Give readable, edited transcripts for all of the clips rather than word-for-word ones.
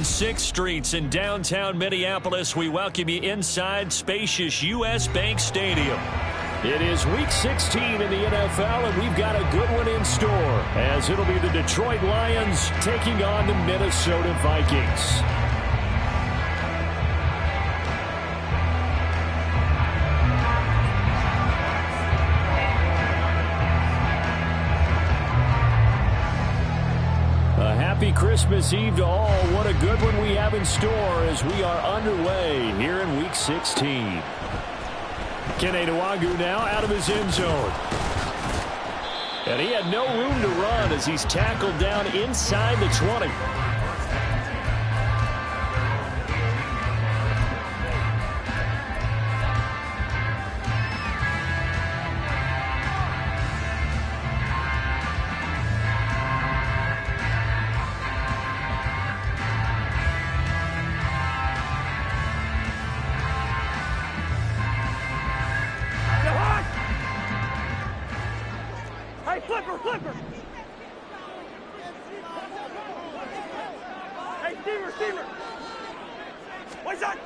6th Streets in downtown Minneapolis. We welcome you inside spacious U.S. Bank Stadium. It is Week 16 in the NFL, and we've got a good one in store, as it'll be the Detroit Lions taking on the Minnesota Vikings. Happy Christmas Eve to all. What a good one we have in store as we are underway here in Week 16. Kene Nwangwu now out of his end zone. And he had no room to run as he's tackled down inside the 20. Flipper! Hey, receiver! What's that?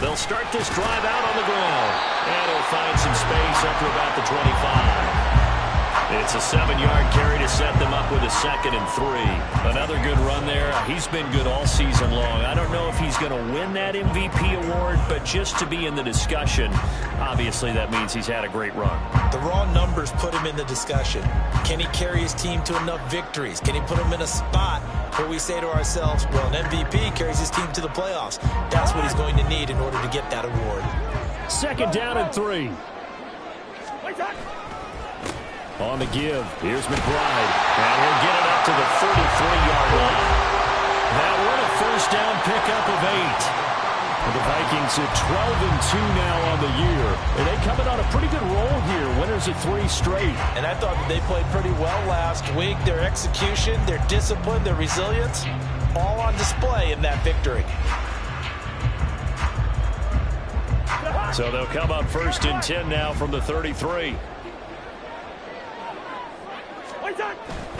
They'll start this drive out on the ground. And he'll find some space up to about the 25. It's a 7-yard carry to set them up with a 2nd and 3. Another good run there. He's been good all season long. I don't know if he's going to win that MVP award, but just to be in the discussion, obviously that means he's had a great run. The raw numbers put him in the discussion. Can he carry his team to enough victories? Can he put him in a spot where we say to ourselves, well, an MVP carries his team to the playoffs. That's what he's going to need in order to get that award. 2nd down and 3. On the give, here's McBride, and he'll get it up to the 33-yard line. That one a first down pickup of 8. The Vikings at 12-2 now on the year. And they coming on a pretty good roll here, winners of 3 straight. And I thought that they played pretty well last week. Their execution, their discipline, their resilience, all on display in that victory. So they'll come up 1st and 10 now from the 33.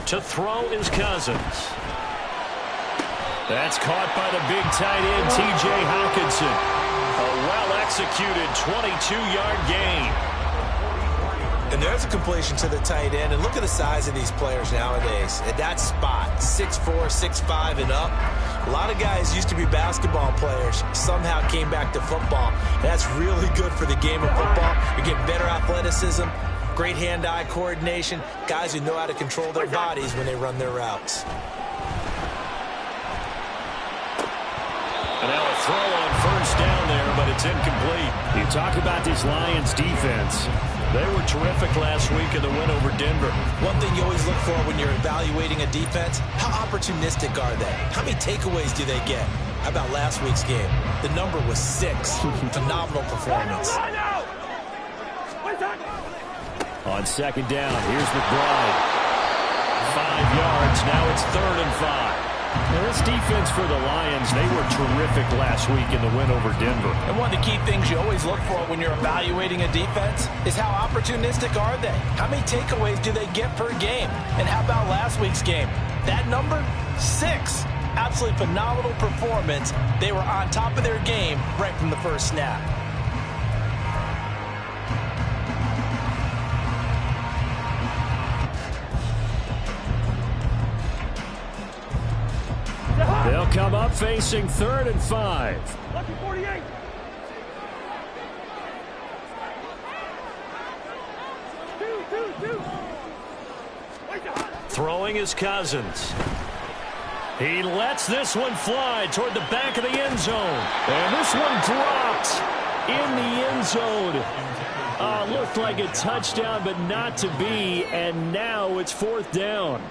To throw is Cousins. That's caught by the big tight end, T.J. Hockenson. A well-executed 22-yard gain. And there's a completion to the tight end. And look at the size of these players nowadays. At that spot, 6'4", 6'5", and up. A lot of guys used to be basketball players, somehow came back to football. That's really good for the game of football. You get better athleticism, great hand-eye coordination, guys who know how to control their bodies when they run their routes. And now a throw on 1st down there, but it's incomplete. You talk about this Lions defense. They were terrific last week in the win over Denver. One thing you always look for when you're evaluating a defense, how opportunistic are they? How many takeaways do they get? How about last week's game? The number was 6. Phenomenal performance. On 2nd down, here's McBride. 5 yards, now it's 3rd and 5. Now this defense for the Lions, they were terrific last week in the win over Denver. And one of the key things you always look for when you're evaluating a defense is how opportunistic are they? How many takeaways do they get per game? And how about last week's game? That number, 6. Absolutely phenomenal performance. They were on top of their game right from the first snap. They'll come up facing 3rd and 5. Lucky 48. Two. Throwing is Cousins. He lets this one fly toward the back of the end zone. And this one dropped in the end zone. Looked like a touchdown, but not to be. And now it's 4th down.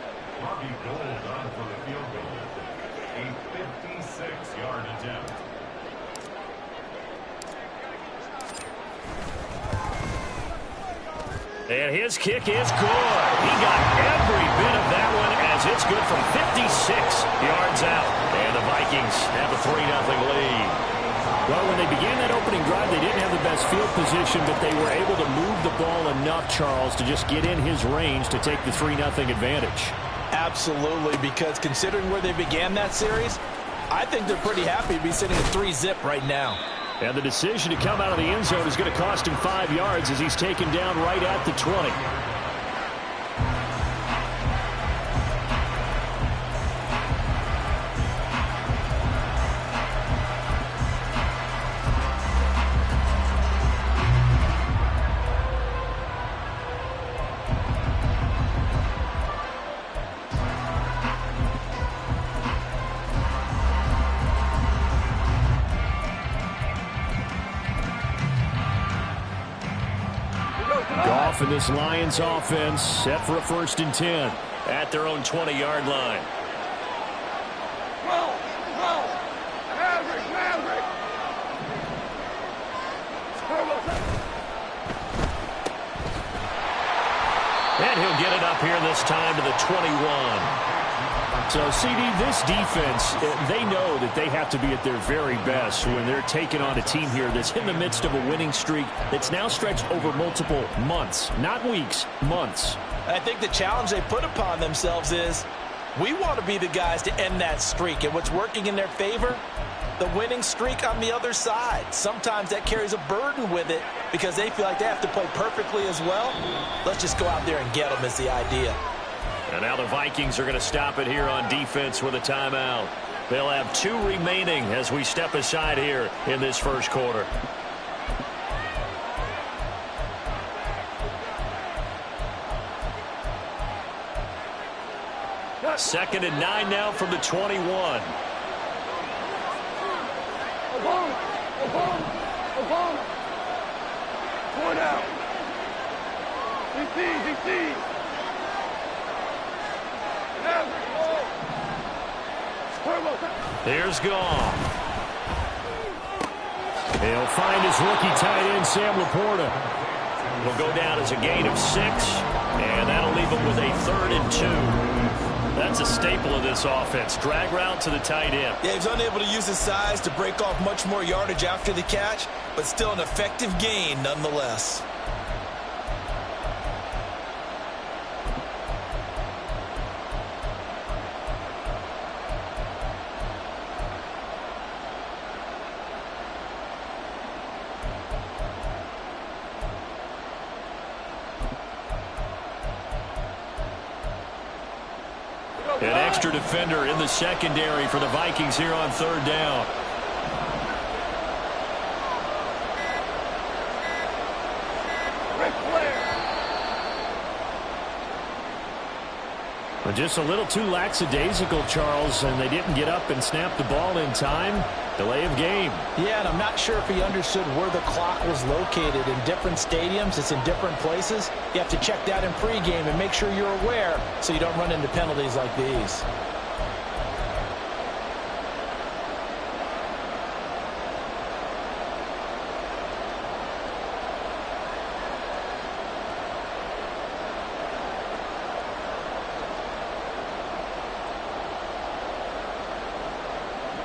And his kick is good. He got every bit of that one as it's good from 56 yards out. And the Vikings have a 3-0 lead. Well, when they began that opening drive, they didn't have the best field position, but they were able to move the ball enough, Charles, to just get in his range to take the 3-0 advantage. Absolutely, because considering where they began that series, I think they're pretty happy to be sitting at 3-zip right now. And the decision to come out of the end zone is going to cost him 5 yards as he's taken down right at the 20. Goff and this Lions offense set for a 1st and 10 at their own 20-yard line. Roll! Maverick! And he'll get it up here this time to the 21. So, CD, this defense, they know that they have to be at their very best when they're taking on a team here that's in the midst of a winning streak that's now stretched over multiple months, not weeks, months. I think the challenge they put upon themselves is we want to be the guys to end that streak. And what's working in their favor? The winning streak on the other side. Sometimes that carries a burden with it because they feel like they have to play perfectly as well. Let's just go out there and get them is the idea. And now the Vikings are going to stop it here on defense with a timeout. They'll have 2 remaining as we step aside here in this first quarter. Second and 9 now from the 21. Obama. Point out. He sees. Here's Goff. He'll find his rookie tight end, Sam Laporta. Will go down as a gain of 6, and that'll leave him with a 3rd and 2. That's a staple of this offense. Drag route to the tight end. Yeah, he's unable to use his size to break off much more yardage after the catch, but still an effective gain nonetheless. An extra defender in the secondary for the Vikings here on 3rd down. Just a little too lackadaisical, Charles, and they didn't get up and snap the ball in time. Delay of game. Yeah, and I'm not sure if he understood where the clock was located. In different stadiums, it's in different places. You have to check that in pregame and make sure you're aware so you don't run into penalties like these.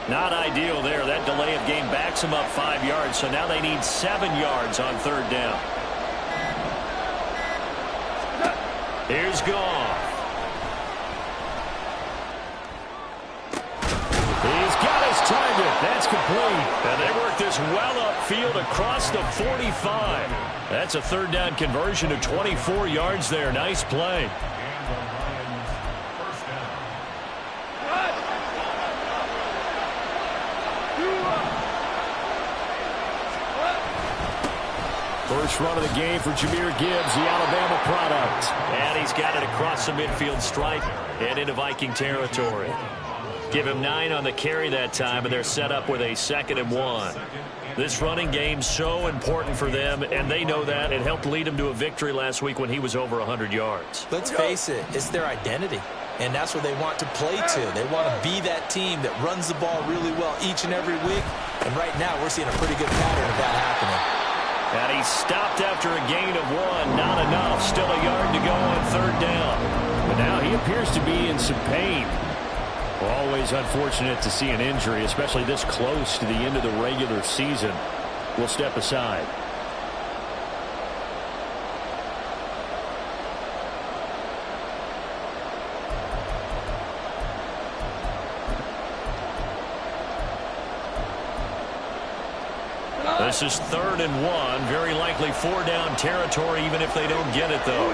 Not ideal there. That delay of game backs them up 5 yards, so now they need 7 yards on 3rd down. Here's Goff. He's got his target. That's complete. And they work this well upfield across the 45. That's a 3rd down conversion of 24 yards there. Nice play. First run of the game for Jahmyr Gibbs, the Alabama product. And he's got it across the midfield stripe and into Viking territory. Give him 9 on the carry that time, and they're set up with a 2nd and 1. This running game's so important for them, and they know that. It helped lead them to a victory last week when he was over 100 yards. Let's face it, it's their identity, and that's what they want to play to. They want to be that team that runs the ball really well each and every week, and right now we're seeing a pretty good pattern of that happening. And he stopped after a gain of 1. Not enough. Still a yard to go on 3rd down. But now he appears to be in some pain. Always unfortunate to see an injury, especially this close to the end of the regular season. We'll step aside. This is 3rd and 1. Very likely 4-down territory, even if they don't get it, though.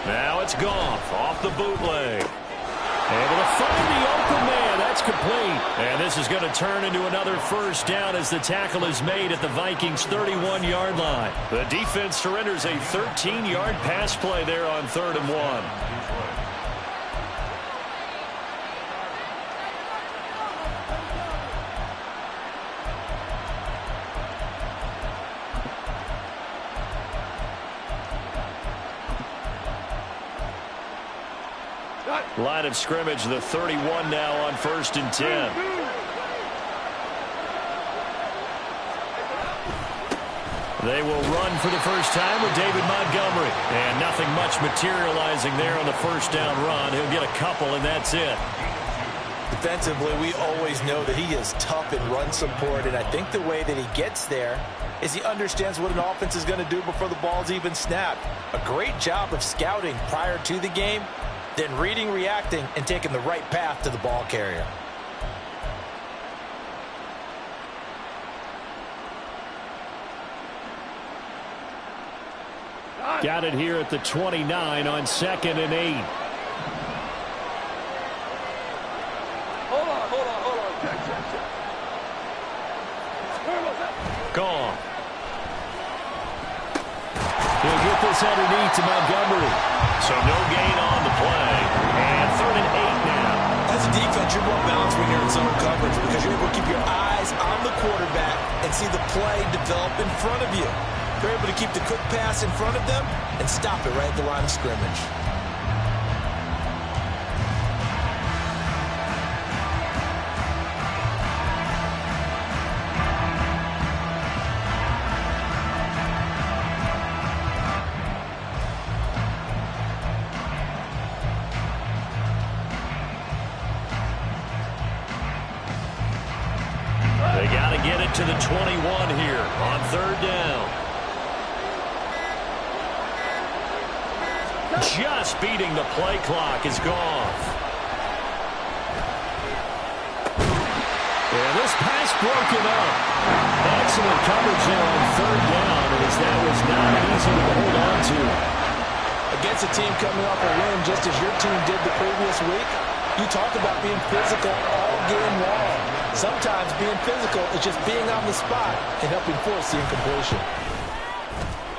Now it's Goff off the bootleg. Able to find the open man. That's complete. And this is going to turn into another 1st down as the tackle is made at the Vikings' 31-yard line. The defense surrenders a 13-yard pass play there on 3rd and 1. Line of scrimmage, the 31 now on 1st and 10. They will run for the first time with David Montgomery. And nothing much materializing there on the 1st down run. He'll get a couple, and that's it. Defensively, we always know that he is tough in run support, and I think the way that he gets there is he understands what an offense is going to do before the ball's even snapped. A great job of scouting prior to the game, then reading, reacting, and taking the right path to the ball carrier. Got it here at the 29 on 2nd and 8. Hold on. Check. Gone. He'll get this underneath to Montgomery. So no gain on the play. And 3rd and 8 now. As a defense, you're more balanced when you're in zone coverage because you're able to keep your eyes on the quarterback and see the play develop in front of you. You're able to keep the quick pass in front of them and stop it right at the line of scrimmage. They got to get it to the 21 here on 3rd down. Just beating the play clock is Goff. And this pass broken up. Excellent coverage there on 3rd down, as that was not easy to hold on to. Against a team coming off a win just as your team did the previous week, you talk about being physical all game long. Sometimes being physical is just being on the spot and helping force the incompletion.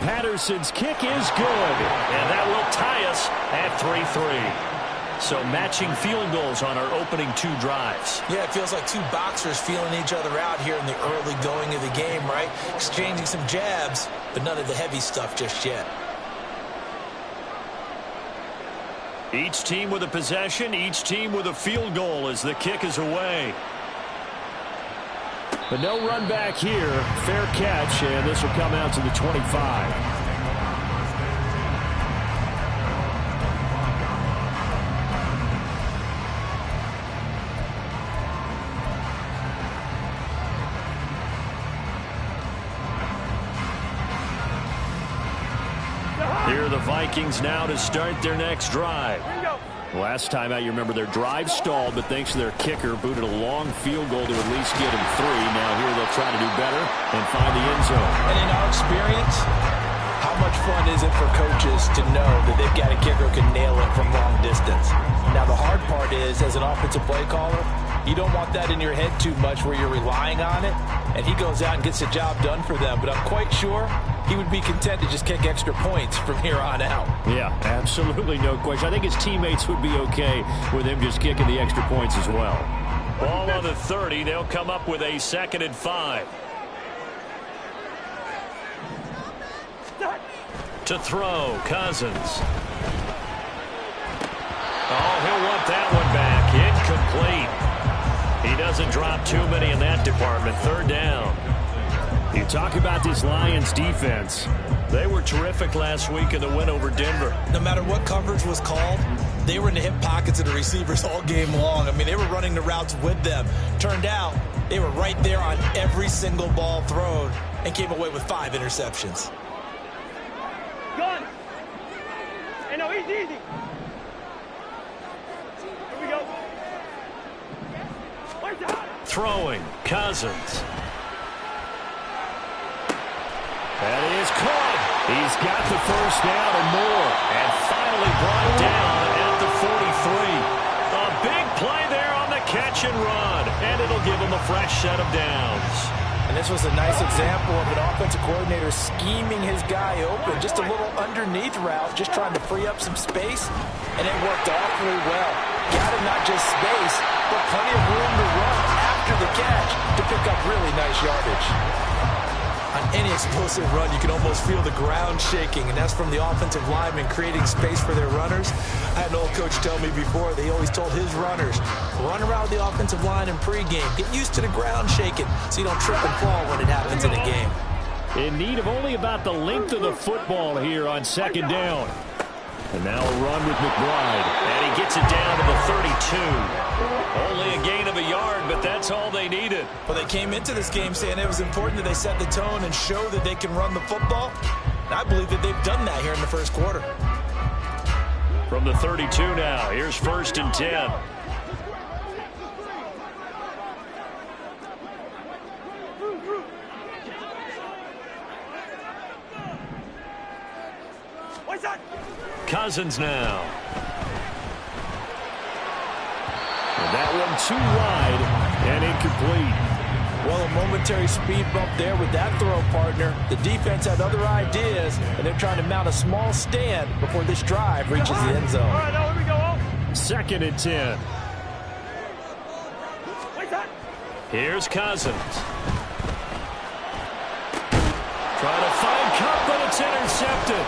Patterson's kick is good, and that will tie us at 3-3. So matching field goals on our opening 2 drives. Yeah, it feels like 2 boxers feeling each other out here in the early going of the game, right? Exchanging some jabs, but none of the heavy stuff just yet. Each team with a possession, each team with a field goal as the kick is away. But no run back here. Fair catch, and this will come out to the 25. Here are the Vikings now to start their next drive. Last time out, you remember their drive stalled, but thanks to their kicker, booted a long field goal to at least get him 3. Now here they'll try to do better and find the end zone. And in our experience, how much fun is it for coaches to know that they've got a kicker who can nail it from long distance? Now the hard part is, as an offensive play caller, you don't want that in your head too much where you're relying on it, and he goes out and gets the job done for them. But I'm quite sure he would be content to just kick extra points from here on out. Yeah, absolutely no question. I think his teammates would be okay with him just kicking the extra points as well. Ball on the 30. They'll come up with a 2nd and 5. To throw, Cousins. Oh, he'll want that one back. Incomplete. He doesn't drop too many in that department. 3rd down. You talk about this Lions defense. They were terrific last week in the win over Denver. No matter what coverage was called, they were in the hip pockets of the receivers all game long. I mean, they were running the routes with them. Turned out, they were right there on every single ball thrown and came away with 5 interceptions. Gun! Hey, no, easy. Here we throwing, Cousins. That is caught. He's got the first down and more. And finally brought down at the 43. A big play there on the catch and run. And it'll give him a fresh set of downs. And this was a nice example of an offensive coordinator scheming his guy open. Just a little underneath route, just trying to free up some space. And it worked awfully well. Got him not just space, but plenty of room to run after the catch to pick up really nice yardage. On any explosive run, you can almost feel the ground shaking, and that's from the offensive linemen creating space for their runners. I had an old coach tell me before, they always told his runners, run around the offensive line in pregame. Get used to the ground shaking so you don't trip and fall when it happens in a game. In need of only about the length of the football here on second down. And now a run with McBride. And he gets it down to the 32. Only a gain of a yard, but that's all they needed. Well, they came into this game saying it was important that they set the tone and show that they can run the football. And I believe that they've done that here in the first quarter. From the 32 now, here's 1st and 10. Cousins now. And that one too wide and incomplete. Well, a momentary speed bump there with that throw, partner. The defense had other ideas, and they're trying to mount a small stand before this drive reaches the end zone. All right, now here we go. 2nd and 10. Here's Cousins. Trying to find Kupp, but it's intercepted.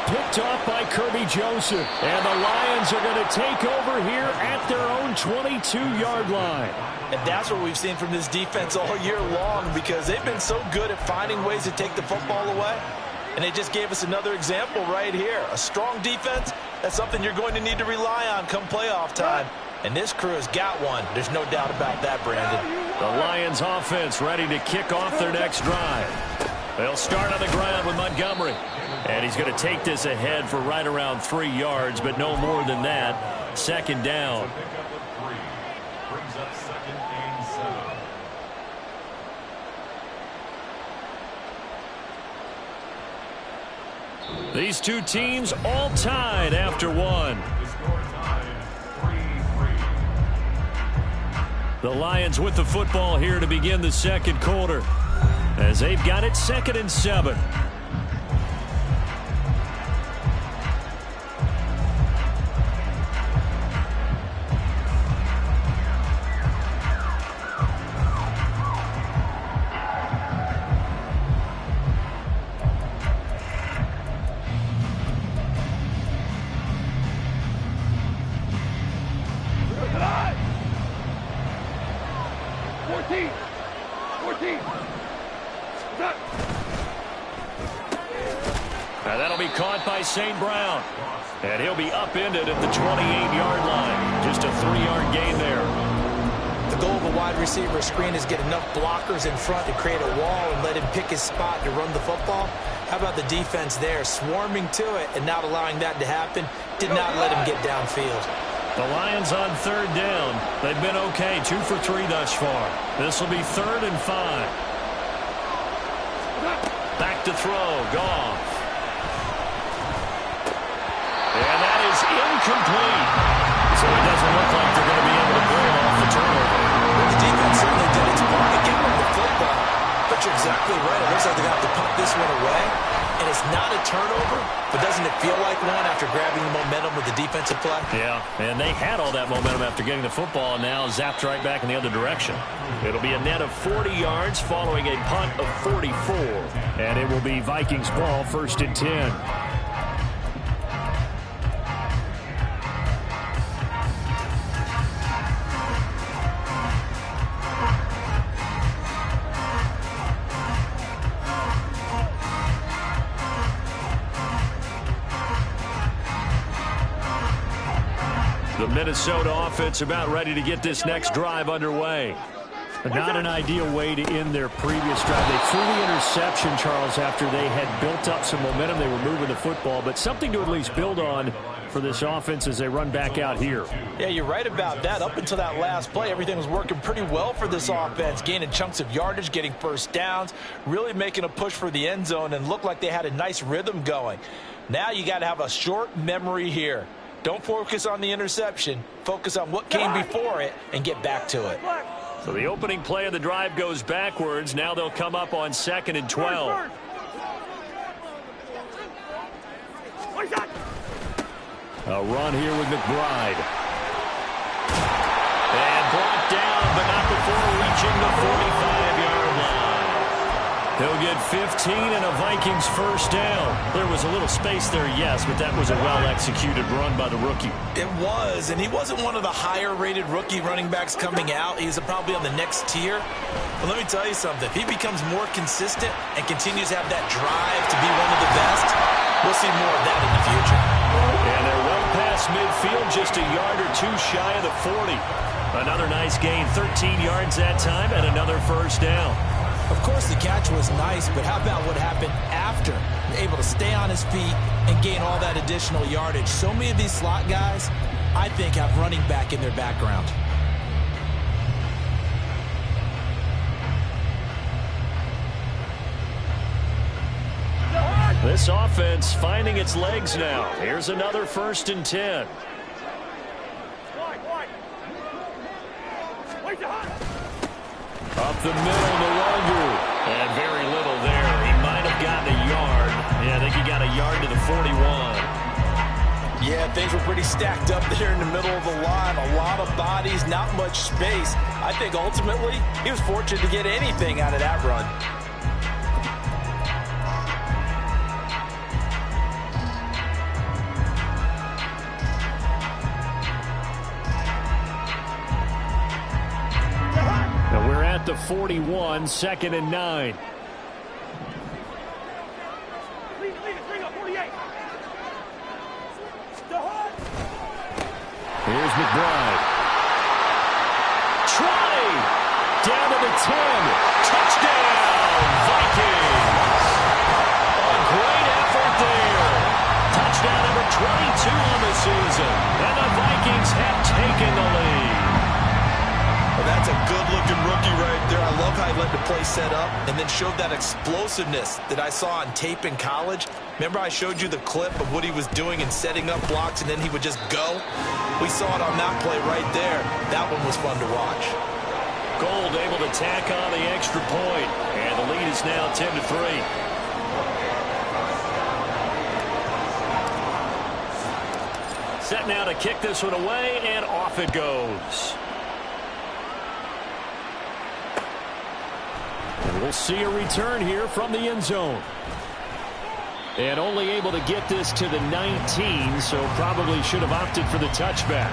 Picked off by Kirby Joseph. And the Lions are going to take over here at their own 22-yard line. And that's what we've seen from this defense all year long, because they've been so good at finding ways to take the football away. And they just gave us another example right here. A strong defense, that's something you're going to need to rely on come playoff time. And this crew has got one. There's no doubt about that, Brandon. The Lions offense ready to kick off their next drive. They'll start on the ground with Montgomery. And he's going to take this ahead for right around 3 yards, but no more than that. 2nd down. These two teams all tied after one. The Lions with the football here to begin the second quarter, as they've got it 2nd and 7. Now that'll be caught by St. Brown. And he'll be upended at the 28-yard line. Just a 3-yard gain there. The goal of a wide receiver screen is get enough blockers in front to create a wall and let him pick his spot to run the football. How about the defense there, swarming to it and not allowing that to happen? Did not let him get downfield. The Lions on 3rd down. They've been okay, 2 for 3 thus far. This will be 3rd and 5. Back to throw, Goff. And that is incomplete. So it doesn't look like they're going to be able to pull off the turnover. Well, the defense certainly did its part to get rid of the football. But you're exactly right. It looks like they're going to have to punt this one away. And it's not a turnover, but doesn't it feel like one after grabbing the momentum with the defensive play? Yeah, and they had all that momentum after getting the football, and now zapped right back in the other direction. It'll be a net of 40 yards following a punt of 44. And it will be Vikings ball, 1st and 10. The Minnesota offense about ready to get this next drive underway. Not an ideal way to end their previous drive. They threw the interception, Charles, after they had built up some momentum. They were moving the football, but something to at least build on for this offense as they run back out here. Yeah, you're right about that. Up until that last play, everything was working pretty well for this offense, gaining chunks of yardage, getting first downs, really making a push for the end zone, and looked like they had a nice rhythm going. Now you got to have a short memory here. Don't focus on the interception. Focus on what came before it and get back to it. So the opening play of the drive goes backwards. Now they'll come up on 2nd and 12. A run here with McBride. And brought down, but not before reaching the 45-yard line. He'll get 15 and a Vikings first down. There was a little space there, yes, but that was a well-executed run by the rookie. It was, and he wasn't one of the higher-rated rookie running backs coming out. He's probably on the next tier. But let me tell you something. If he becomes more consistent and continues to have that drive to be one of the best, we'll see more of that in the future. And they're well past midfield, just a yard or two shy of the 40. Another nice gain, 13 yards that time, and another first down. Of course, the catch was nice, but how about what happened after? Able to stay on his feet and gain all that additional yardage. So many of these slot guys, I think, have running back in their background. This offense finding its legs now. Here's another 1st and 10. Up the middle, no longer. And very little there. He might have gotten a yard. Yeah, I think he got a yard to the 41. Yeah, things were pretty stacked up there in the middle of the line. A lot of bodies, not much space. I think ultimately he was fortunate to get anything out of that run. The 41, 2nd and 9. Here's McBride. Try! Down to the 10. Touchdown, Vikings! A great effort there. Touchdown number 22 on the season. And the Vikings have taken the lead. Well, that's a good-looking rookie right there. I love how he let the play set up and then showed that explosiveness that I saw on tape in college. Remember I showed you the clip of what he was doing and setting up blocks, and then he would just go? We saw it on that play right there. That one was fun to watch. Gold able to tack on the extra point, and the lead is now 10-3. Set now to kick this one away, and off it goes. And we'll see a return here from the end zone. And only able to get this to the 19, so probably should have opted for the touchback.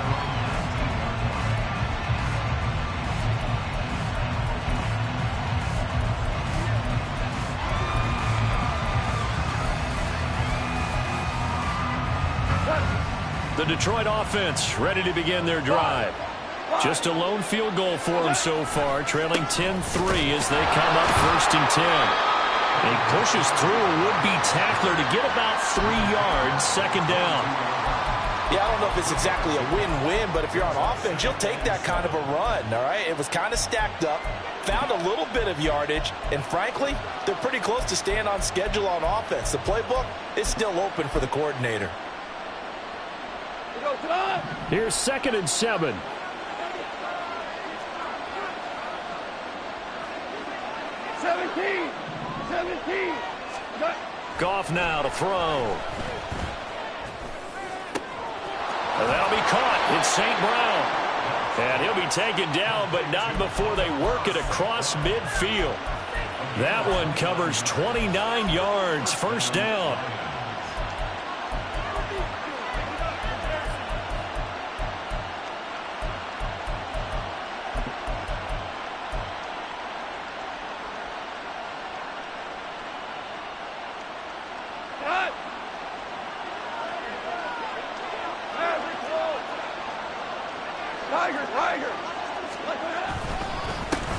The Detroit offense ready to begin their drive. Just a lone field goal for them so far, trailing 10-3 as they come up 1st and 10. He pushes through a would-be tackler to get about 3 yards, 2nd down. Yeah, I don't know if it's exactly a win-win, but if you're on offense, you'll take that kind of a run, all right? It was kind of stacked up, found a little bit of yardage, and frankly, they're pretty close to staying on schedule on offense. The playbook is still open for the coordinator. Here's 2nd and 7. Goff now to throw. And that'll be caught. It's St. Brown. And he'll be taken down, but not before they work it across midfield. That one covers 29 yards. 1st down.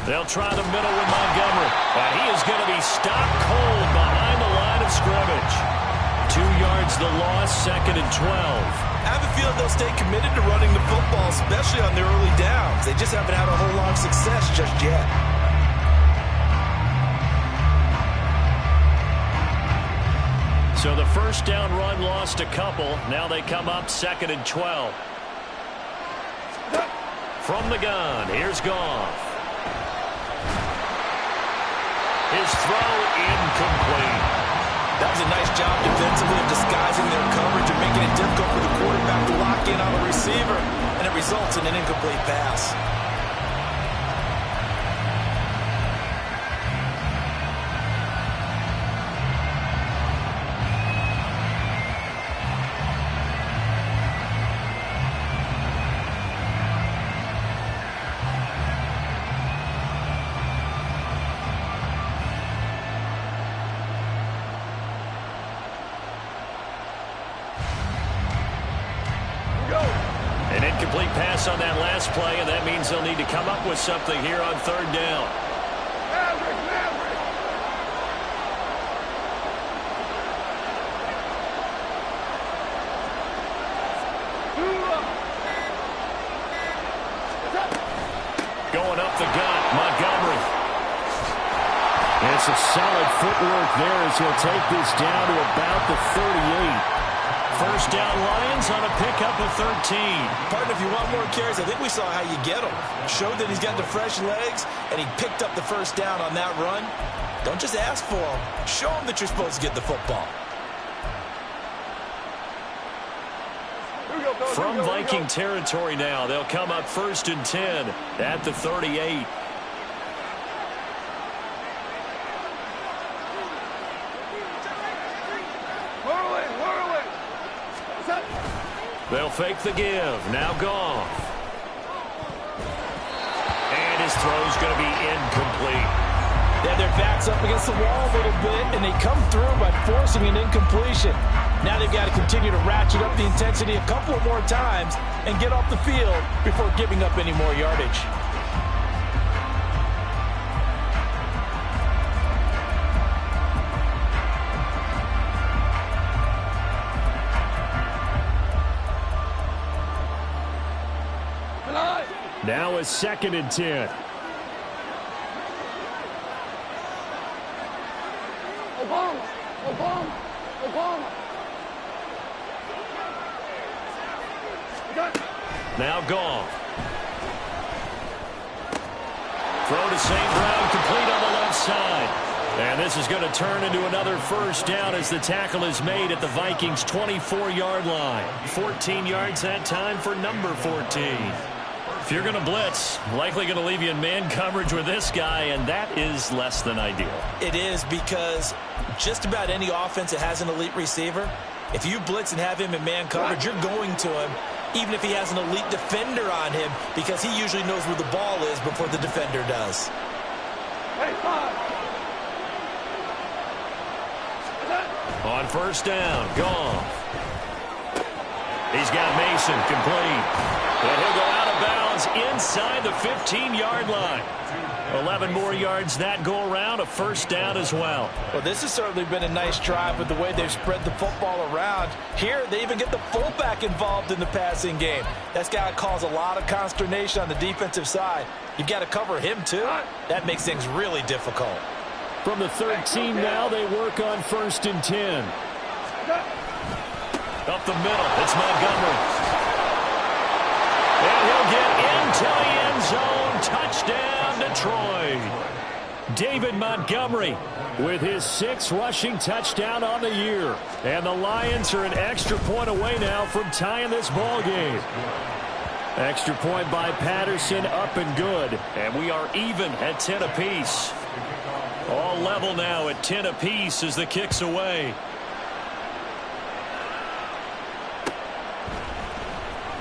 They'll try the middle with Montgomery. And he is going to be stopped cold behind the line of scrimmage. 2 yards the loss, 2nd and 12. I have a feeling they'll stay committed to running the football, especially on their early downs. They just haven't had a whole lot of success just yet. So the first down run lost a couple. Now they come up 2nd and 12. From the gun, here's Goff. His throw incomplete. That was a nice job defensively of disguising their coverage and making it difficult for the quarterback to lock in on the receiver, and it results in an incomplete pass. An incomplete pass on that last play, and that means they'll need to come up with something here on 3rd down. Going up the gut, Montgomery. It's a solid footwork there as he'll take this down to about the 38. First down, Lions on a pickup of 13. Partner, if you want more carries, I think we saw how you get him. Showed that he's got the fresh legs, and he picked up the first down on that run. Don't just ask for him. Show him that you're supposed to get the football. From Viking territory now, they'll come up 1st and 10 at the 38. They'll fake the give. Now Goff. And his throw's going to be incomplete. Yeah, their back's up against the wall a little bit, and they come through by forcing an incompletion. Now they've got to continue to ratchet up the intensity a couple of more times and get off the field before giving up any more yardage. Now it's 2nd and 10. Now Goff. Throw to St. Brown, complete on the left side. And this is going to turn into another first down as the tackle is made at the Vikings' 24-yard line. 14 yards that time for number 14. If you're going to blitz, likely going to leave you in man coverage with this guy, and that is less than ideal. It is, because just about any offense that has an elite receiver, if you blitz and have him in man coverage, you're going to him, even if he has an elite defender on him, because he usually knows where the ball is before the defender does. On first down, Goff. He's got Mason complete. And he'll go out of bounds inside the 15-yard line. 11 more yards that go around, a first down as well. Well, this has certainly been a nice drive with the way they've spread the football around. Here, they even get the fullback involved in the passing game. That's got to cause a lot of consternation on the defensive side. You've got to cover him, too. That makes things really difficult. From the 13 now, they work on 1st and 10. Up the middle, it's Montgomery. And he'll get into the end zone. Touchdown, Detroit. David Montgomery with his 6th rushing touchdown on the year. And the Lions are an extra point away now from tying this ball game. Extra point by Patterson, up and good. And we are even at 10 apiece. All level now at 10 apiece as the kick's away.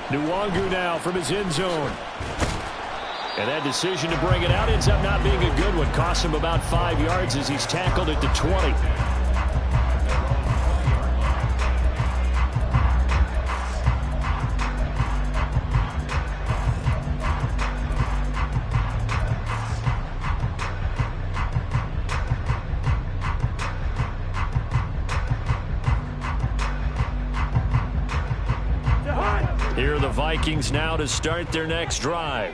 Nwangu now from his end zone. And that decision to bring it out ends up not being a good one. Cost him about 5 yards as he's tackled at the 20. Here are the Vikings now to start their next drive.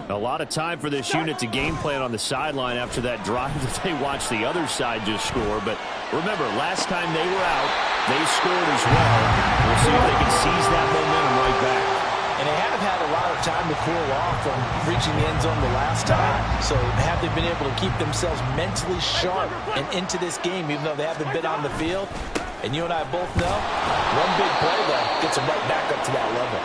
A lot of time for this unit to game plan on the sideline after that drive that they watched the other side just score. But remember, last time they were out, they scored as well. We'll see if they can seize that momentum right back. And they haven't had a lot of time to cool off from reaching the end zone the last time. So have they been able to keep themselves mentally sharp and into this game, even though they haven't been on the field? And you and I both know, one big play, though, gets them right back up to that level.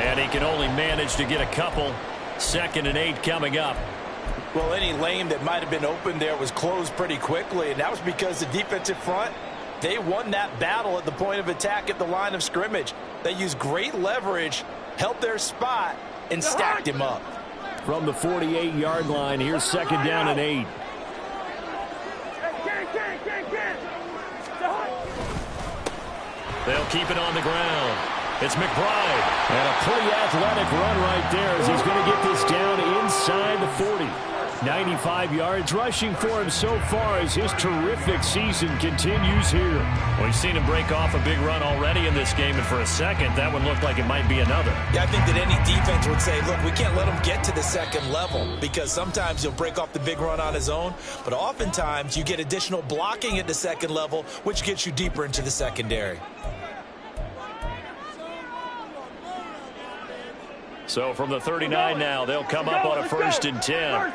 And he can only manage to get a couple. 2nd and 8 coming up. Well, any lane that might have been open there was closed pretty quickly, and that was because the defensive front, they won that battle at the point of attack at the line of scrimmage. They used great leverage, held their spot, and stacked him up. From the 48-yard line, here's 2nd down and 8. They'll keep it on the ground. It's McBride. And a pretty athletic run right there as he's going to get this down inside the 40. 95 yards rushing for him so far as his terrific season continues here. Well, we've seen him break off a big run already in this game, and for a second, that one looked like it might be another. Yeah, I think that any defense would say, look, we can't let him get to the second level because sometimes he'll break off the big run on his own, but oftentimes you get additional blocking at the second level, which gets you deeper into the secondary. So from the 39 now, they'll come up on a 1st and 10.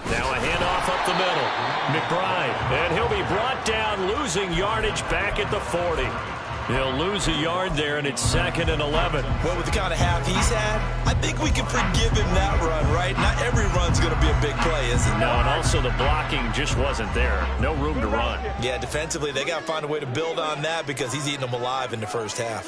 Now a handoff up the middle. McBride, and he'll be brought down, losing yardage back at the 40. He'll lose a yard there, and it's 2nd and 11. Well, with the kind of half he's had, I think we can forgive him that run, right? Not every run's going to be a big play, is it? No, and also the blocking just wasn't there. No room to run. Yeah, defensively, they got to find a way to build on that because he's eating them alive in the first half.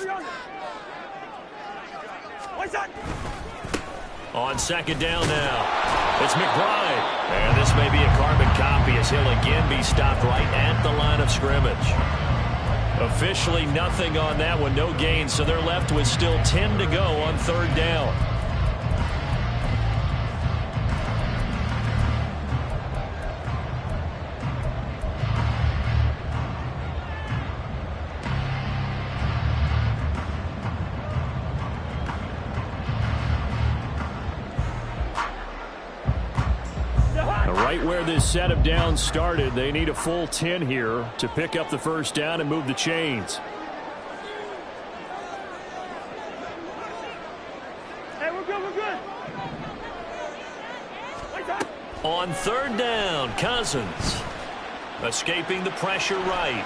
On 2nd down now, it's McBride. And this may be a carbon copy as he'll again be stopped right at the line of scrimmage. Officially nothing on that one, no gain, so they're left with still 10 to go on 3rd down. Right where this set of downs started, they need a full 10 here to pick up the 1st down and move the chains. Hey, we're good, we're good. On 3rd down, Cousins escaping the pressure right.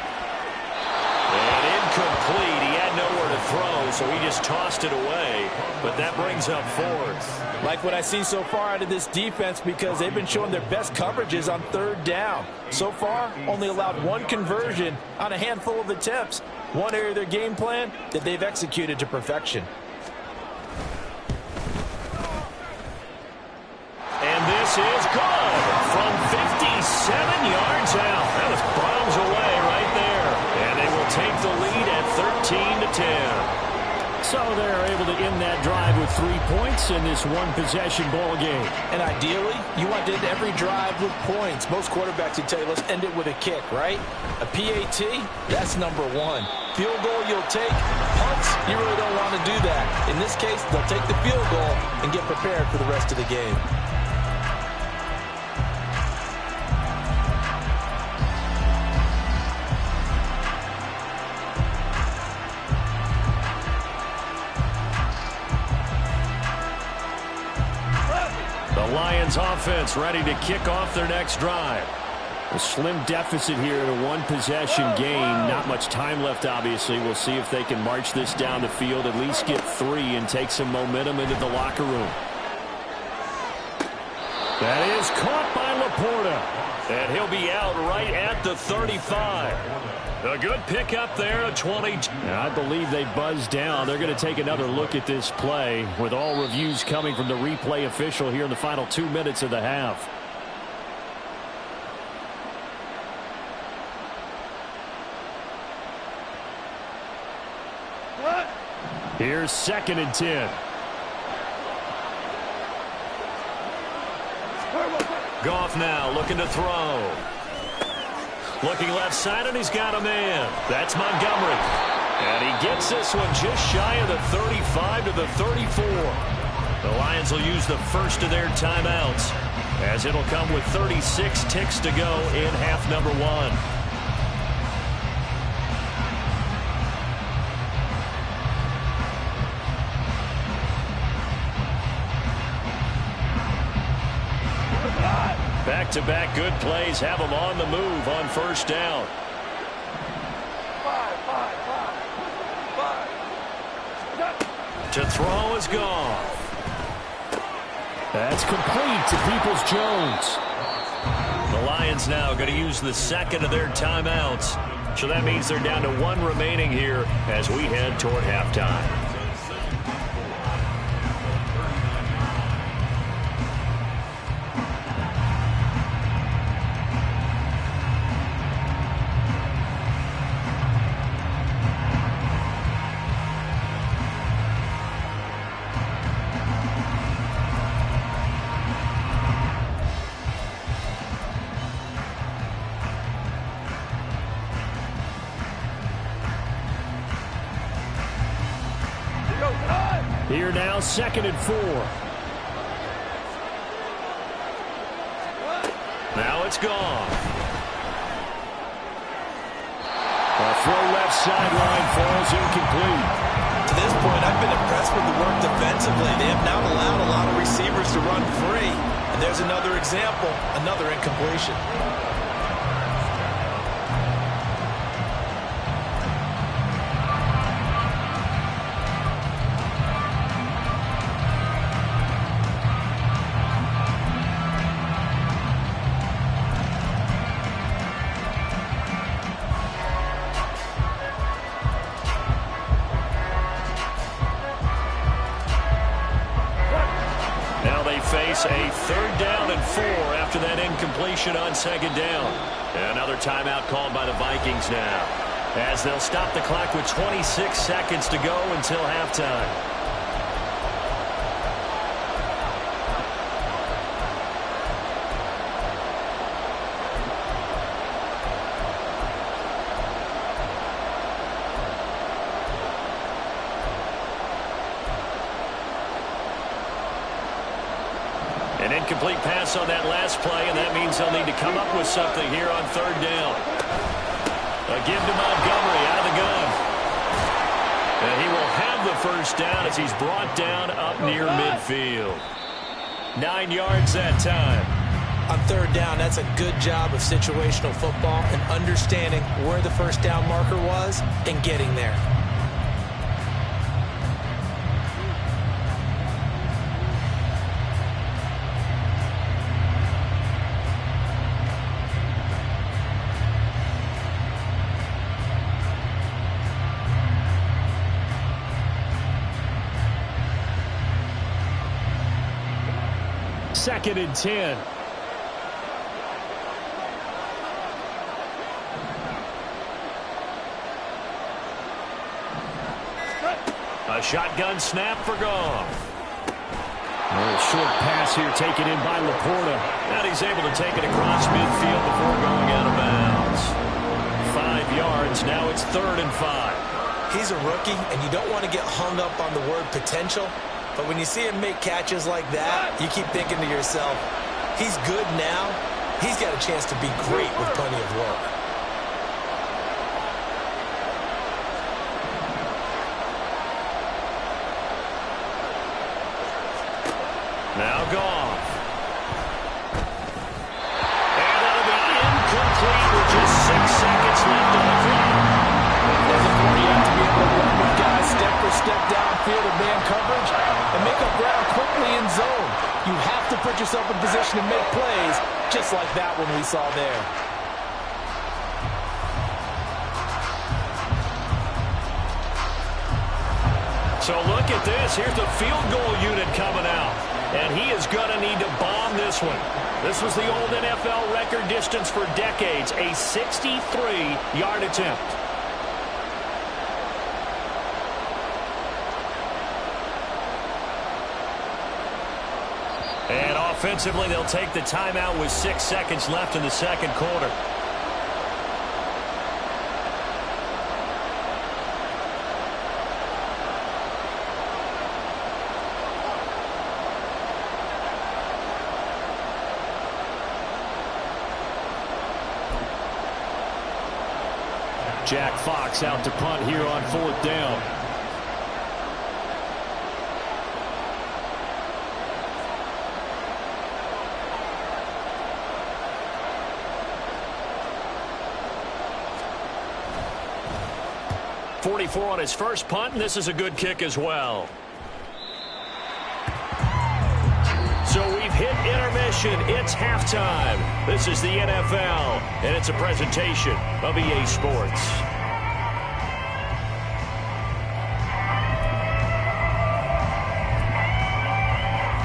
And incomplete. He had nowhere to throw, so he just tossed it away. But that brings up 4th. Like what I see so far out of this defense because they've been showing their best coverages on 3rd down. So far, only allowed 1 conversion on a handful of attempts. One area of their game plan that they've executed to perfection. And this is good from 57 yards out. That was bombs away right there. And they will take the lead at 13-10. So they're able to end that drive with 3 points in this one-possession ball game. And ideally, you want to end every drive with points. Most quarterbacks would tell you, let's end it with a kick, right? A PAT, that's number 1. Field goal you'll take. Punts, you really don't want to do that. In this case, they'll take the field goal and get prepared for the rest of the game. Lions offense ready to kick off their next drive. A slim deficit here in a one-possession game. Not much time left, obviously. We'll see if they can march this down the field, at least get 3 and take some momentum into the locker room. That is caught by Laporta. And he'll be out right at the 35. A good pickup there at 20. I believe they buzzed down. They're going to take another look at this play with all reviews coming from the replay official here in the final 2 minutes of the half. Here's 2nd and 10. Goff now looking to throw. Looking left side, and he's got a man. That's Montgomery. And he gets this one just shy of the 35 to the 34. The Lions will use the first of their timeouts, as it'll come with 36 ticks to go in half number one. Back-to-back good plays have them on the move on first down. To throw is gone. That's complete to Peoples-Jones. The Lions now going to use the second of their timeouts. So that means they're down to one remaining here as we head toward halftime. Here now, 2nd and 4. Now it's gone. A throw left sideline falls incomplete. To this point, I've been impressed with the work defensively. They have not allowed a lot of receivers to run free. And there's another example, another incompletion. Face a 3rd down and 4 after that incompletion on 2nd down. Another timeout called by the Vikings now, as they'll stop the clock with 26 seconds to go until halftime. An incomplete pass on that last play, and that means they'll need to come up with something here on 3rd down. A give to Montgomery out of the gun. And he will have the first down as he's brought down up near midfield. 9 yards that time. On 3rd down, that's a good job of situational football and understanding where the first down marker was and getting there. Second and 10. A shotgun snap for Goff. A short pass here taken in by Laporta. And he's able to take it across midfield before going out of bounds. 5 yards. Now it's 3rd and 5. He's a rookie, and you don't want to get hung up on the word potential. But when you see him make catches like that, you keep thinking to yourself, he's good now. He's got a chance to be great with plenty of work. Now Goff. And that'll be incomplete with just 6 seconds left on the clock. You have to be able to run with guys step for step downfield in man coverage and make up ground quickly in zone. You have to put yourself in position to make plays, just like that one we saw there. So look at this. Here's the field goal unit coming out. And he is going to need to bomb this one. This was the old NFL record distance for decades, a 63-yard attempt. And offensively, they'll take the timeout with 6 seconds left in the second quarter. Jack Fox out to punt here on 4th down. .44 on his first punt, and this is a good kick as well. So we've hit intermission. It's halftime. This is the NFL, and it's a presentation of EA Sports.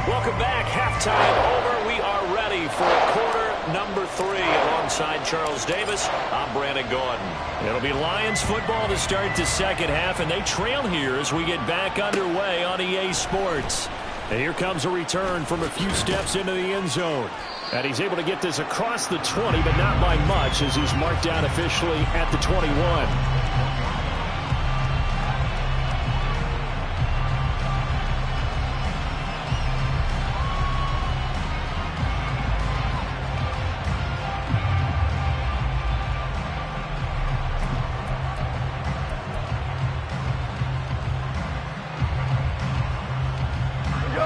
Welcome back. Halftime over. We are ready for quarter number 3. Alongside Charles Davis, I'm Brandon Gaudin. It'll be Lions football to start the second half, and they trail here as we get back underway on EA Sports. And here comes a return from a few steps into the end zone. And he's able to get this across the 20, but not by much, as he's marked down officially at the 21.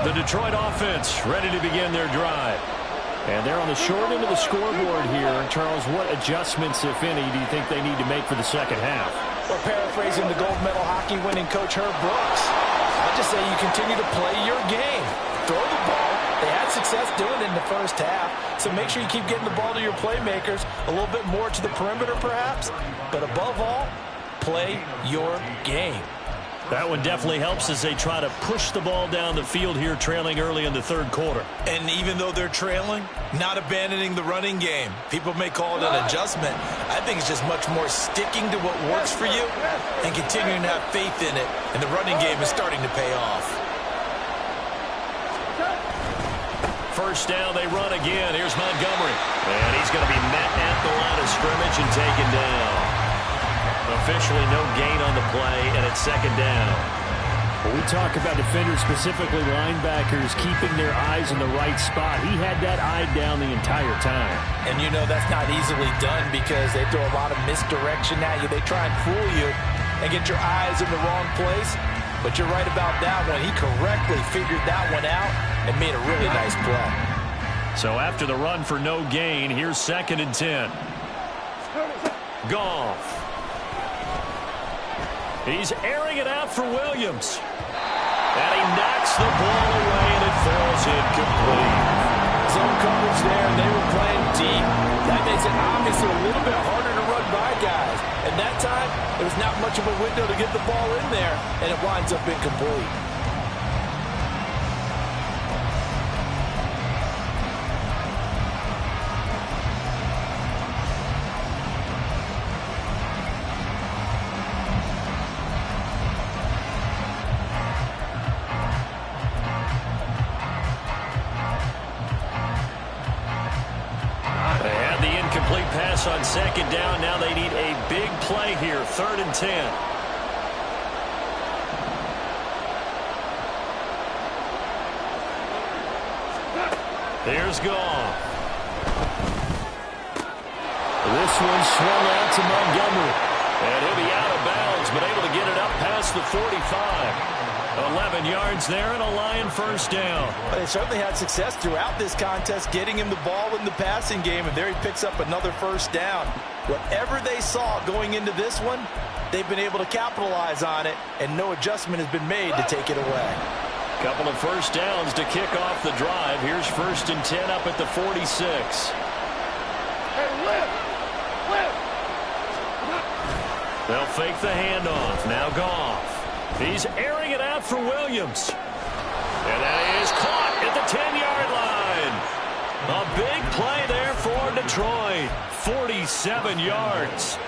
The Detroit offense ready to begin their drive. And they're on the short end of the scoreboard here. Charles, what adjustments, if any, do you think they need to make for the second half? Well, paraphrasing the gold medal hockey winning coach Herb Brooks, I just say you continue to play your game. Throw the ball. They had success doing it in the first half, so make sure you keep getting the ball to your playmakers, a little bit more to the perimeter perhaps, but above all, play your game. That one definitely helps as they try to push the ball down the field here, trailing early in the third quarter. And even though they're trailing, not abandoning the running game. People may call it an adjustment. I think it's just much more sticking to what works for you and continuing to have faith in it. And the running game is starting to pay off. First down, they run again. Here's Montgomery. And he's going to be met at the line of scrimmage and taken down. Officially no gain on the play, and it's second down. When we talk about defenders, specifically linebackers, keeping their eyes in the right spot, he had that eye down the entire time. And you know that's not easily done because they throw a lot of misdirection at you. They try and fool you and get your eyes in the wrong place. But you're right about that one. He correctly figured that one out and made a really nice play. So after the run for no gain, here's 2nd and 10. Goff. He's airing it out for Williams. And he knocks the ball away, and it falls incomplete. Zone coverage there, and they were playing deep. That makes it obviously a little bit harder to run by guys. And that time, there was not much of a window to get the ball in there, and it winds up incomplete. On 2nd down, now they need a big play here, 3rd and 10. Here's Goff. This one swung out to Montgomery. And he'll be out of bounds, but able to get it up past the 45. 11 yards there and a Lion first down. They certainly had success throughout this contest getting him the ball in the passing game, and there he picks up another first down. Whatever they saw going into this one, they've been able to capitalize on it, and no adjustment has been made to take it away. Couple of first downs to kick off the drive. Here's 1st and 10 up at the 46. They'll fake the handoff. Now Goff. He's airing it out for Williams. And that is caught at the 10-yard line. A big play there for Detroit. 47 yards.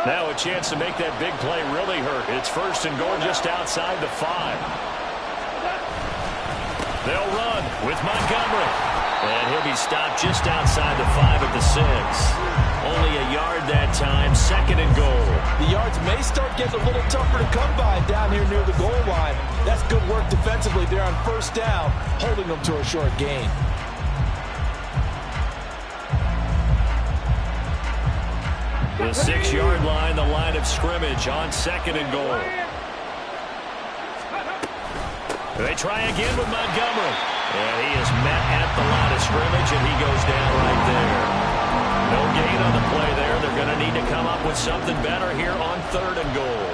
Now a chance to make that big play really hurt. It's 1st and goal just outside the 5. They'll run with Montgomery. And he'll be stopped just outside the 5 at the 6. Only a yard that time, 2nd and goal. The yards may start getting a little tougher to come by down here near the goal line. That's good work defensively there on 1st down, holding them to a short gain. The 6-yard line, the line of scrimmage on 2nd and goal. They try again with Montgomery. And he is met at the line of scrimmage, and he goes down right there. No gain on the play there. They're going to need to come up with something better here on 3rd and goal.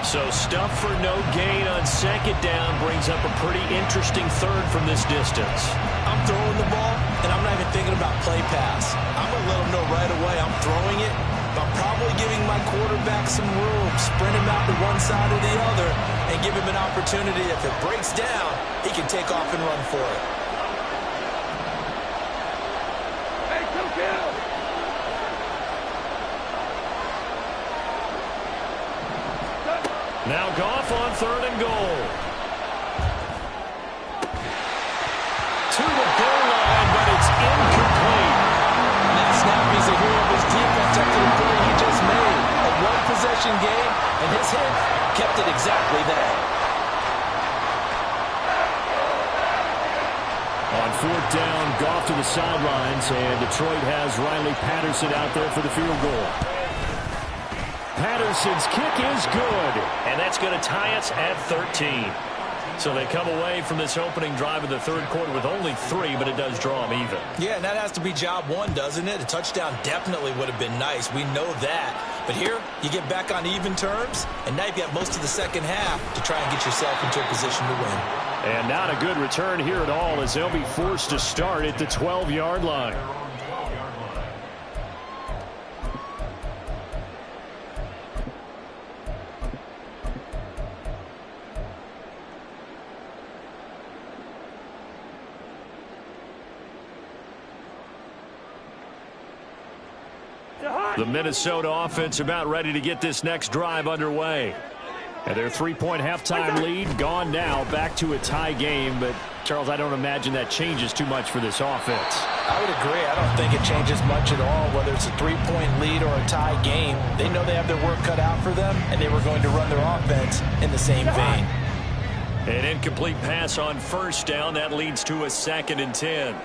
So stuff for no gain on 2nd down brings up a pretty interesting 3rd from this distance. I'm throwing the ball, and I'm not even thinking about play pass. I'm going to let them know right away I'm throwing it, but I'm probably giving my quarterback some room, spread him out to one side or the other, and give him an opportunity. If it breaks down, he can take off and run for it. Now Goff on 3rd and goal. To the goal line, but it's incomplete. And that snap, he's a hero of his defense after the play he just made. A one-possession game, and his hit kept it exactly that. On 4th down, Goff to the sidelines, and Detroit has Riley Patterson out there for the field goal. Patterson's kick is good. And that's going to tie us at 13. So they come away from this opening drive of the 3rd quarter with only 3, but it does draw them even. Yeah, and that has to be job 1, doesn't it? A touchdown definitely would have been nice. We know that. But here, you get back on even terms, and now you've got most of the 2nd half to try and get yourself into a position to win. And not a good return here at all, as they'll be forced to start at the 12-yard line. The Minnesota offense about ready to get this next drive underway. And their 3-point halftime lead gone now, back to a tie game. But, Charles, I don't imagine that changes too much for this offense. I would agree. I don't think it changes much at all, whether it's a 3-point lead or a tie game. They know they have their work cut out for them, and they were going to run their offense in the same vein. An incomplete pass on 1st down. That leads to a 2nd and 10.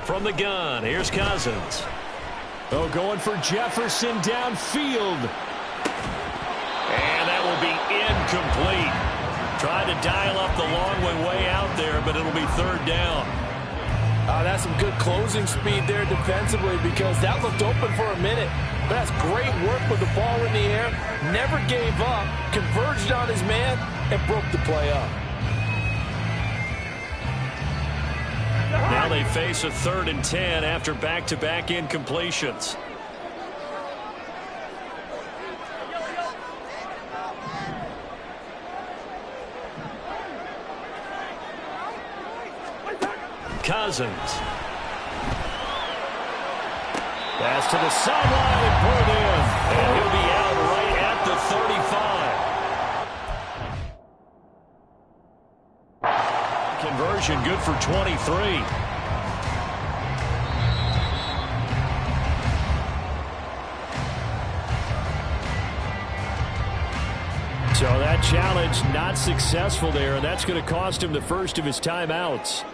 From the gun, here's Cousins. Oh, going for Jefferson downfield. And that will be incomplete. Trying to dial up the long way out there, but it'll be 3rd down. That's some good closing speed there defensively, because that looked open for a minute. But that's great work with the ball in the air. Never gave up, converged on his man, and broke the play up. Now they face a 3rd and 10 after back-to-back incompletions. Cousins. Pass to the sideline and pulled in. And he'll be out right at the 35. Conversion good for 23. So that challenge not successful there, and that's going to cost him the first of his timeouts.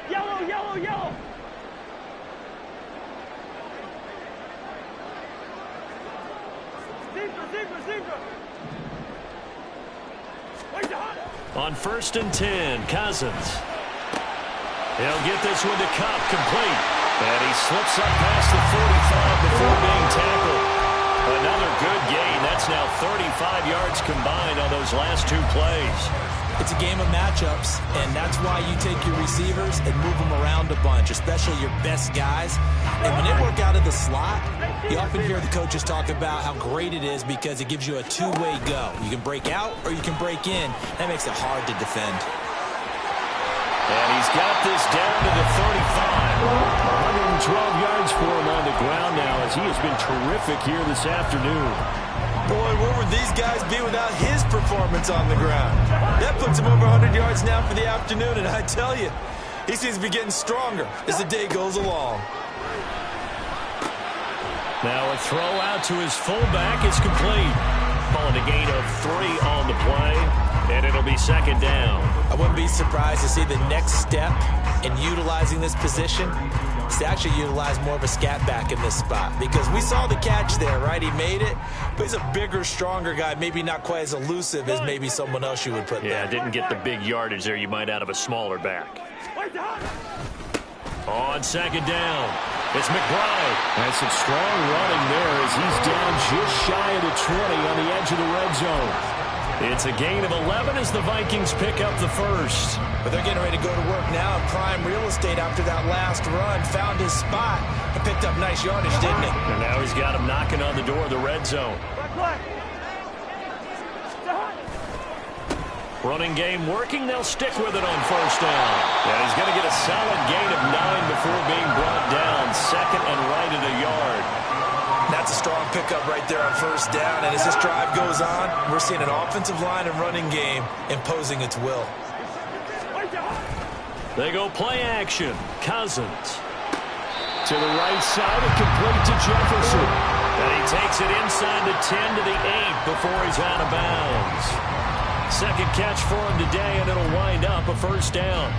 Yellow. Zebra. On 1st and 10, Cousins. He'll get this one to Kupp, complete. And he slips up past the 45 before being tackled. Another good gain. That's now 35 yards combined on those last 2 plays. It's a game of matchups, and that's why you take your receivers and move them around a bunch, especially your best guys. And when they work out of the slot, you often hear the coaches talk about how great it is because it gives you a two-way go. You can break out or you can break in. That makes it hard to defend. And he's got this down to the 35. 112 yards yards for him on the ground now, as he has been terrific here this afternoon. Boy, where would these guys be without his performance on the ground? That puts him over 100 yards now for the afternoon, and I tell you, he seems to be getting stronger as the day goes along. Now a throw out to his fullback is complete. Calling a gain of 3 on the play, and it'll be second down. I wouldn't be surprised to see the next step in utilizing this position is to actually utilize more of a scat back in this spot, because we saw the catch there, right? He made it, but he's a bigger, stronger guy, maybe not quite as elusive as maybe someone else you would put there. Yeah, didn't get the big yardage there you might out of a smaller back. On second down, it's McBride. That's some strong running there as he's down just shy of the 20 on the edge of the red zone. It's a gain of 11 as the Vikings pick up the first. But they're getting ready to go to work now in prime real estate after that last run. Found his spot and picked up nice yardage, didn't he? And now he's got him knocking on the door of the red zone. Running game working. They'll stick with it on first down. And he's going to get a solid gain of 9 before being brought down. Second and right at a yard. That's a strong pickup right there on first down. And as this drive goes on, we're seeing an offensive line and running game imposing its will. They go play action. Cousins to the right side and complete to Jefferson. And he takes it inside the 10 to the 8 before he's out of bounds. Second catch for him today, and it'll wind up a first down.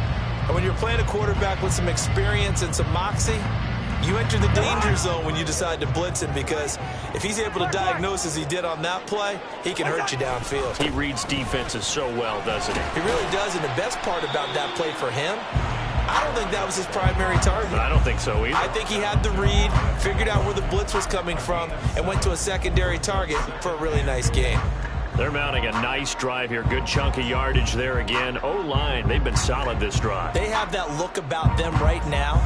And when you're playing a quarterback with some experience and some moxie, you enter the danger zone when you decide to blitz him, because if he's able to diagnose as he did on that play, he can hurt you downfield. He reads defenses so well, doesn't he? He really does, and the best part about that play for him, I don't think that was his primary target. I don't think so either. I think he had the read, figured out where the blitz was coming from, and went to a secondary target for a really nice game. They're mounting a nice drive here. Good chunk of yardage there again. O-line, they've been solid this drive. They have that look about them right now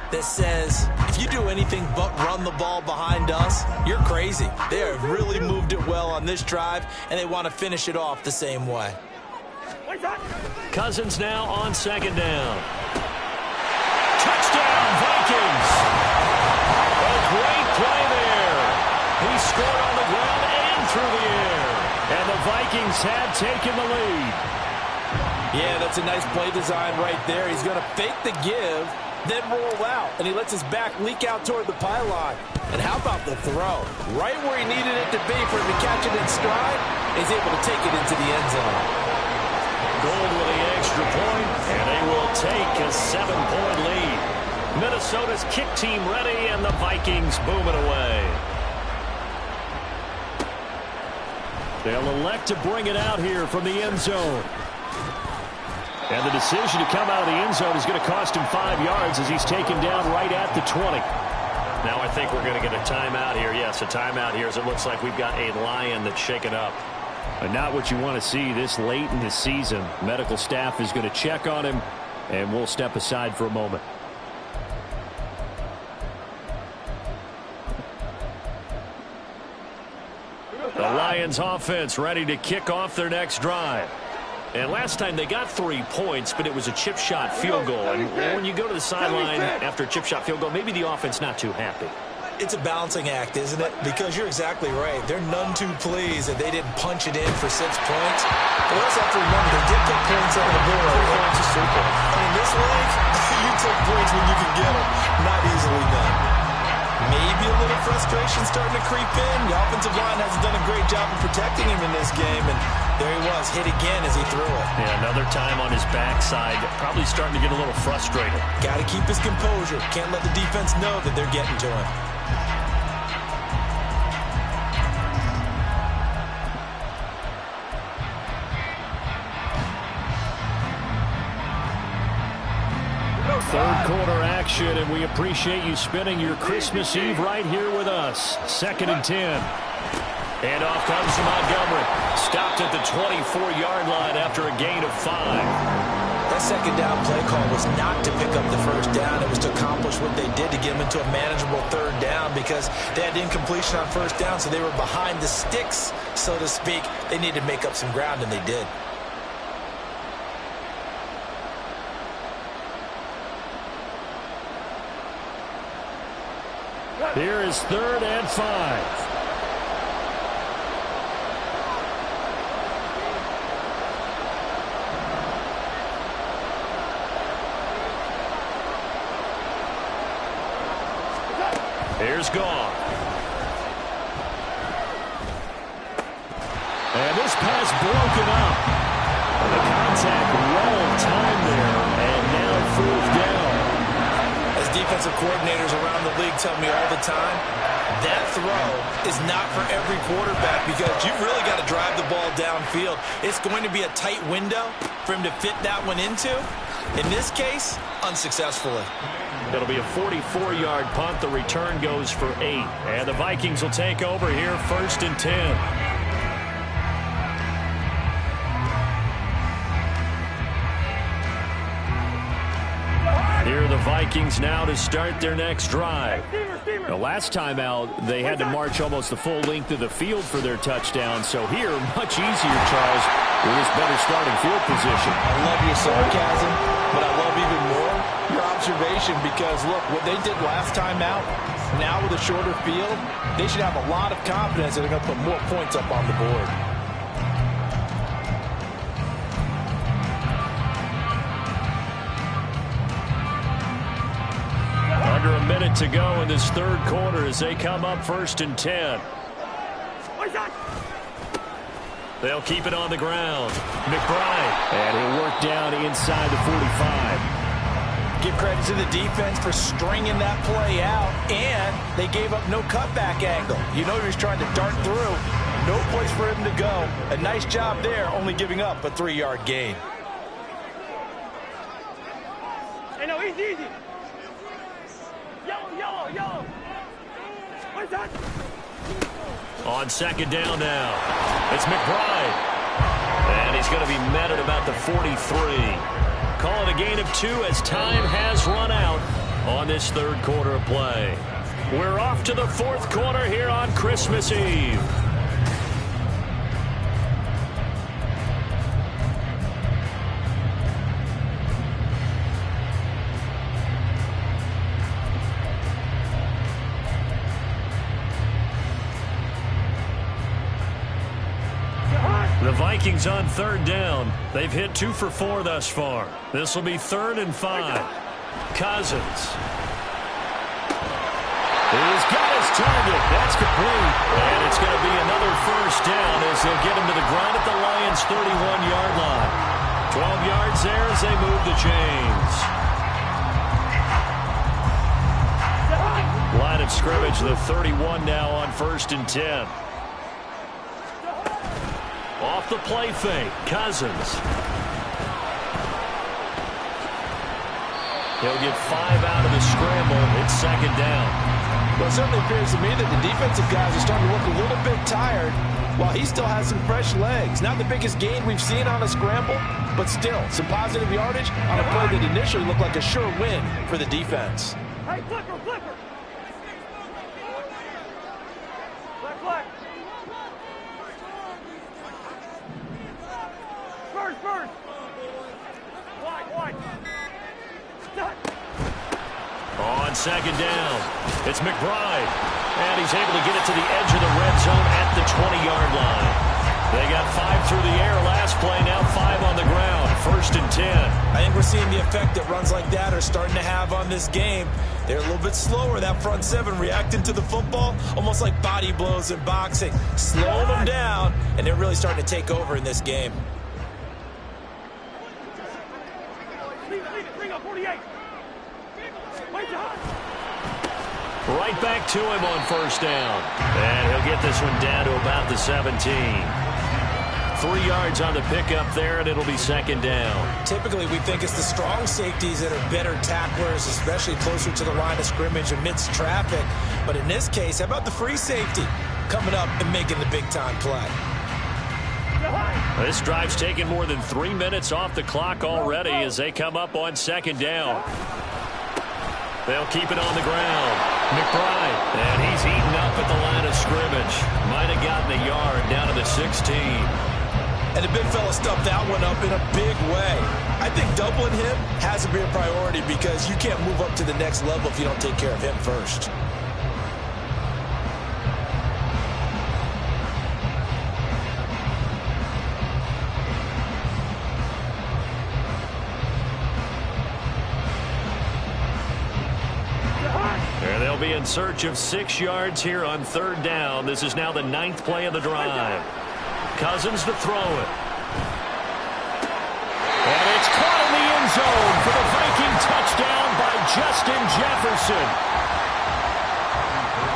that says, if you do anything but run the ball behind us, you're crazy. They have really moved it well on this drive, and they want to finish it off the same way. Cousins now on second down. Touchdown, Vikings! A great play there. He scored on the ground and through the air. And the Vikings have taken the lead. Yeah, that's a nice play design right there. He's going to fake the give, then roll out, and he lets his back leak out toward the pylon. And how about the throw? Right where he needed it to be for him to catch it in stride, he's able to take it into the end zone. Gold with the extra point, and they will take a 7-point lead. Minnesota's kick team ready, and the Vikings boom it away. They'll elect to bring it out here from the end zone. And the decision to come out of the end zone is going to cost him 5 yards as he's taken down right at the 20. Now I think we're going to get a timeout here. Yes, a timeout here as it looks like we've got a Lion that's shaken up. But not what you want to see this late in the season. Medical staff is going to check on him, and we'll step aside for a moment. The Lions offense ready to kick off their next drive. And last time they got 3 points, but it was a chip shot field goal. And when you go to the sideline after a chip shot field goal, maybe the offense not too happy. It's a balancing act, isn't it? Because you're exactly right. They're none too pleased that they didn't punch it in for 6 points. But we also have to remember they did put points on the board. 3 points is super. And in this league, you take points when you can get them. Not easily done. Maybe a little frustration starting to creep in. The offensive line hasn't done a great job of protecting him in this game. And there he was, hit again as he threw it. Yeah, another time on his backside. Probably starting to get a little frustrated. Got to keep his composure. Can't let the defense know that they're getting to him. Third quarter action, and we appreciate you spending your Christmas Eve right here with us. 2nd and 10. And off comes to Montgomery. Stopped at the 24-yard line after a gain of 5. That second down play call was not to pick up the first down. It was to accomplish what they did to get them into a manageable third down, because they had incompletion on first down, so they were behind the sticks, so to speak. They needed to make up some ground, and they did. Here is 3rd and 5. Here's Goff. And this pass broken up. The contact well timed there, and now 4th down. As defensive coordinators around the league tell me all the time, that throw is not for every quarterback because you've really got to drive the ball downfield. It's going to be a tight window for him to fit that one into. In this case, unsuccessfully. It'll be a 44-yard punt. The return goes for 8. And the Vikings will take over here 1st and 10. Here are the Vikings now to start their next drive. The last time out, they had to march almost the full length of the field for their touchdown. So here, much easier, Charles, with this better starting field position. I love your sarcasm, but I love even more your observation because, look, what they did last time out, now with a shorter field, they should have a lot of confidence that they're going to put more points up on the board. Under a minute to go in this 3rd quarter as they come up 1st and 10. They'll keep it on the ground. McBride. And he'll work down inside the 45. Give credit to the defense for stringing that play out, and they gave up no cutback angle. You know he was trying to dart through. No place for him to go. A nice job there, only giving up a 3-yard gain. Hey, no, easy. Yellow. What's that? On 2nd down now, it's McBride. And he's going to be met at about the 43. Call it a gain of 2 as time has run out on this 3rd quarter of play. We're off to the 4th quarter here on Christmas Eve. The Vikings on 3rd down. They've hit 2 for 4 thus far. This will be 3rd and 5. Cousins. He's got his target. That's complete. And it's going to be another 1st down as they'll get him to the ground at the Lions' 31-yard line. 12 yards there as they move the chains. Line of scrimmage, the 31 now on 1st and 10. Off the play fake, Cousins. He'll get 5 out of the scramble. It's 2nd down. Well, it certainly appears to me that the defensive guys are starting to look a little bit tired while he still has some fresh legs. Not the biggest gain we've seen on a scramble, but still some positive yardage on a play that initially looked like a sure win for the defense. Hey, flipper. Flag. First. Wide. On 2nd down, it's McBride. And he's able to get it to the edge of the red zone at the 20-yard line. They got 5 through the air last play, now 5 on the ground. 1st and 10. I think we're seeing the effect that runs like that are starting to have on this game. They're a little bit slower, that front 7, reacting to the football, almost like body blows in boxing. Slowing them down, and they're really starting to take over in this game. Bring up 48. Right back to him on 1st down. And he'll get this one down to about the 17. 3 yards on the pickup there, and it'll be 2nd down. Typically, we think it's the strong safeties that are better tacklers, especially closer to the line of scrimmage amidst traffic. But in this case, how about the free safety coming up and making the big-time play? This drive's taken more than 3 minutes off the clock already as they come up on 2nd down. They'll keep it on the ground. McBride, and he's eaten up at the line of scrimmage. Might have gotten a yard down to the 16. And the big fella stuffed that one up in a big way. I think doubling him has to be a priority because you can't move up to the next level if you don't take care of him first. be in search of 6 yards here on 3rd down. This is now the 9th play of the drive. Cousins to throw it. And it's caught in the end zone for the Viking touchdown by Justin Jefferson.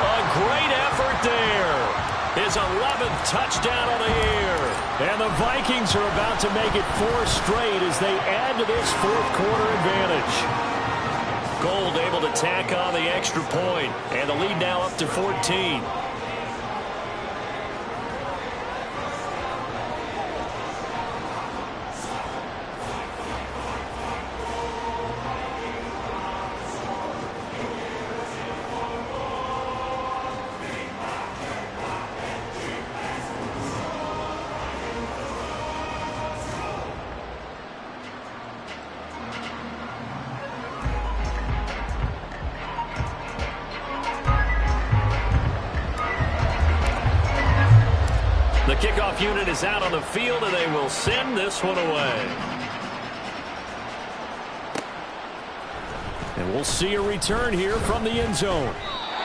A great effort there. His 11th touchdown of the year. And the Vikings are about to make it 4 straight as they add to this 4th quarter advantage. Gold able to tack on the extra point, and the lead now up to 14. The kickoff unit is out on the field, and they will send this one away. And we'll see a return here from the end zone.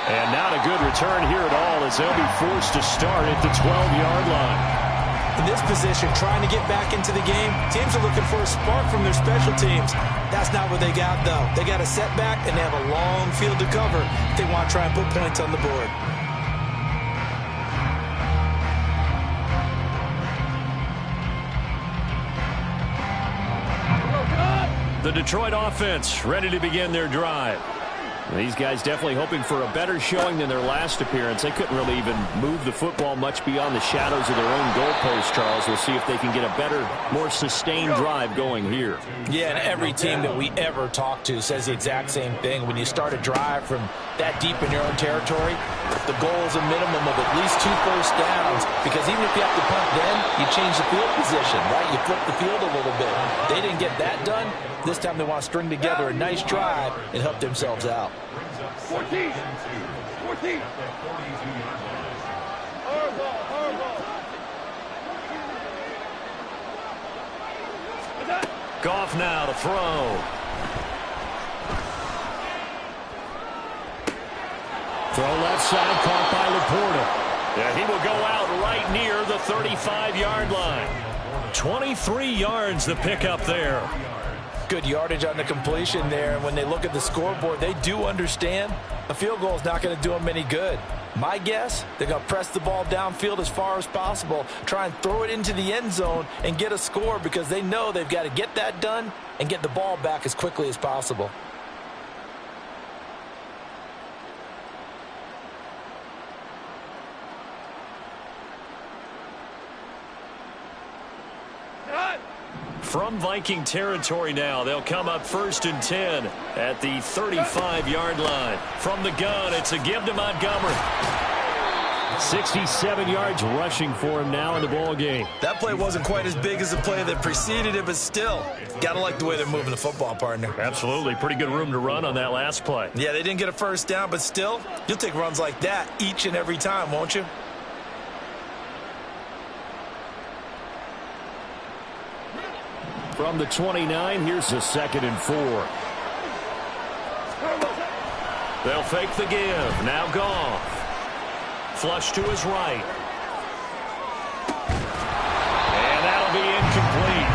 And not a good return here at all as they'll be forced to start at the 12-yard line. In this position, trying to get back into the game, teams are looking for a spark from their special teams. That's not what they got, though. They got a setback, and they have a long field to cover if they want to try and put points on the board. The Detroit offense ready to begin their drive. These guys definitely hoping for a better showing than their last appearance. They couldn't really even move the football much beyond the shadows of their own goalpost, Charles. We'll see if they can get a better, more sustained drive going here. Yeah, and every team that we ever talk to says the exact same thing. When you start a drive from that deep in your own territory, the goal is a minimum of at least 2 first downs, because even if you have to punt then, you change the field position, right? You flip the field a little bit. They didn't get that done. This time they want to string together a nice drive and help themselves out. 14. 14. Goff now to throw. Throw left side, caught by Laporta. Yeah, he will go out right near the 35-yard line. 23 yards the pickup there. Good yardage on the completion there. And when they look at the scoreboard, they do understand a field goal is not going to do them any good. My guess, they're going to press the ball downfield as far as possible, try and throw it into the end zone and get a score, because they know they've got to get that done and get the ball back as quickly as possible. From Viking territory now, they'll come up 1st and 10 at the 35-yard line. From the gun, it's a give to Montgomery. 67 yards rushing for him now in the ball game. That play wasn't quite as big as the play that preceded it, but still, got to like the way they're moving the football, partner. Absolutely. Pretty good room to run on that last play. Yeah, they didn't get a first down, but still, you'll take runs like that each and every time, won't you? From the 29, here's a 2nd and 4. They'll fake the give. Now Goff. Flush to his right. And that'll be incomplete.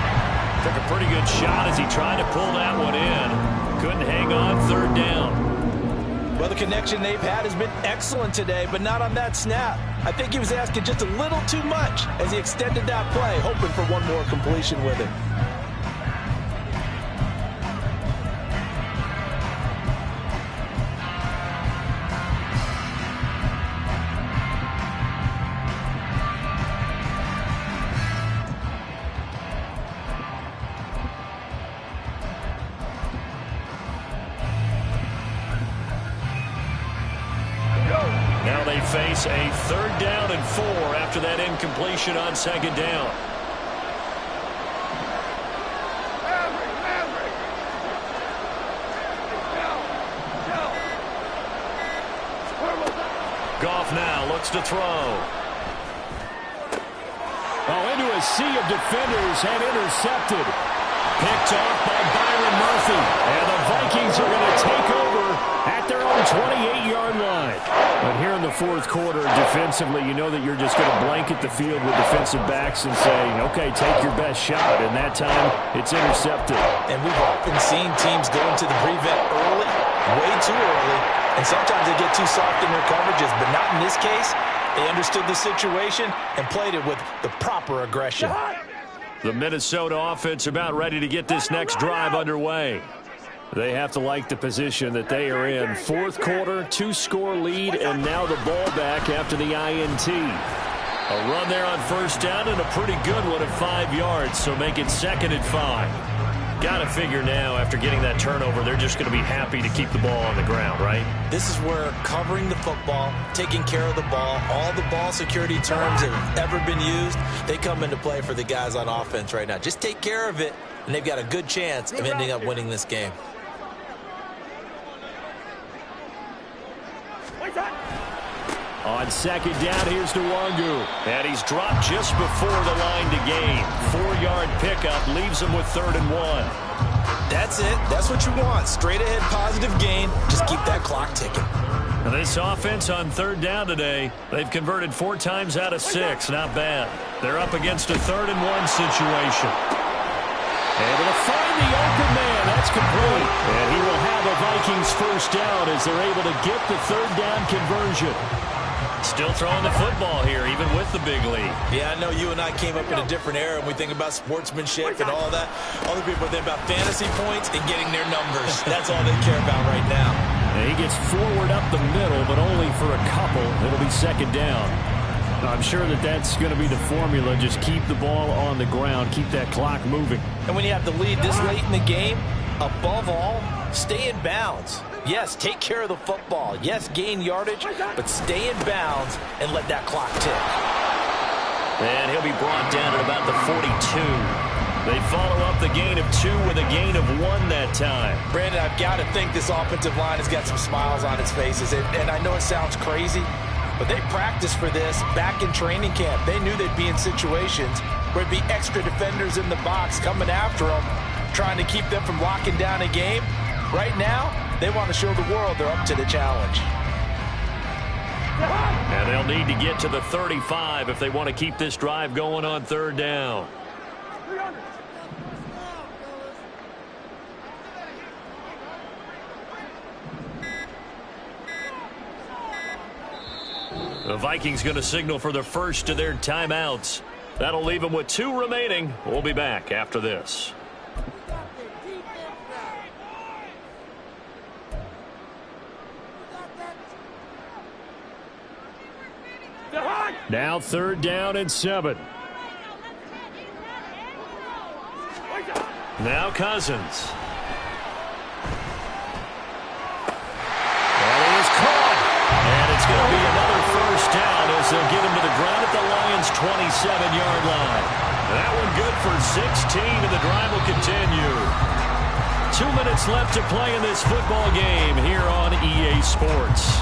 Took a pretty good shot as he tried to pull that one in. Couldn't hang on 3rd down. Well, the connection they've had has been excellent today, but not on that snap. I think he was asking just a little too much as he extended that play, hoping for one more completion with it. Now they face a 3rd down and 4 after that incompletion on 2nd down. Goff now looks to throw. Oh, into a sea of defenders and intercepted. Picked off by Byron Murphy. And the Vikings are going to take over at their their own 28-yard line. But here in the fourth quarter, defensively, you know that you're just going to blanket the field with defensive backs and say, okay, take your best shot. And that time, it's intercepted. And we've often seen teams go into the prevent early, way too early, and sometimes they get too soft in their coverages. But not in this case. They understood the situation and played it with the proper aggression. The Minnesota offense about ready to get this next drive underway. They have to like the position that they are in. Fourth quarter, 2-score lead, and now the ball back after the INT. A run there on first down and a pretty good one at 5 yards, so make it 2nd and 5. Got to figure now, after getting that turnover, they're just going to be happy to keep the ball on the ground, right? This is where covering the football, taking care of the ball, all the ball security terms that have ever been used, they come into play for the guys on offense right now. Just take care of it, and they've got a good chance of ending up winning this game. On second down, here's Nwangu. And he's dropped just before the line to gain. 4-yard pickup leaves him with 3rd and 1. That's it. That's what you want. Straight ahead positive gain. Just keep that clock ticking. This offense on 3rd down today, they've converted 4 times out of 6. Not bad. They're up against a 3rd and 1 situation. Able to find the open man. That's complete. And he will have a Vikings first down as they're able to get the 3rd down conversion. Still throwing the football here, even with the big lead. Yeah, I know you and I came up in a different era, and we think about sportsmanship and all that. Other people think about fantasy points and getting their numbers. That's all they care about right now. And he gets forward up the middle, but only for a couple. It'll be 2nd down. I'm sure that that's going to be the formula. Just keep the ball on the ground. Keep that clock moving. And when you have the lead this late in the game, above all, stay in bounds. Yes, take care of the football. Yes, gain yardage, but stay in bounds and let that clock tick. And he'll be brought down at about the 42. They follow up the gain of 2 with a gain of 1 that time. Brandon, I've got to think this offensive line has got some smiles on its faces. And I know it sounds crazy, but they practiced for this back in training camp. They knew they'd be in situations where there'd be extra defenders in the box coming after them, trying to keep them from locking down a game. Right now, they want to show the world they're up to the challenge. And they'll need to get to the 35 if they want to keep this drive going on 3rd down. The Vikings going to signal for the first of their timeouts. That'll leave them with 2 remaining. We'll be back after this. Now 3rd down and 7. Now Cousins. And he is caught. And it's going to be another first down as they'll get him to the ground at the Lions' 27-yard line. That one good for 16, and the drive will continue. 2 minutes left to play in this football game here on EA Sports.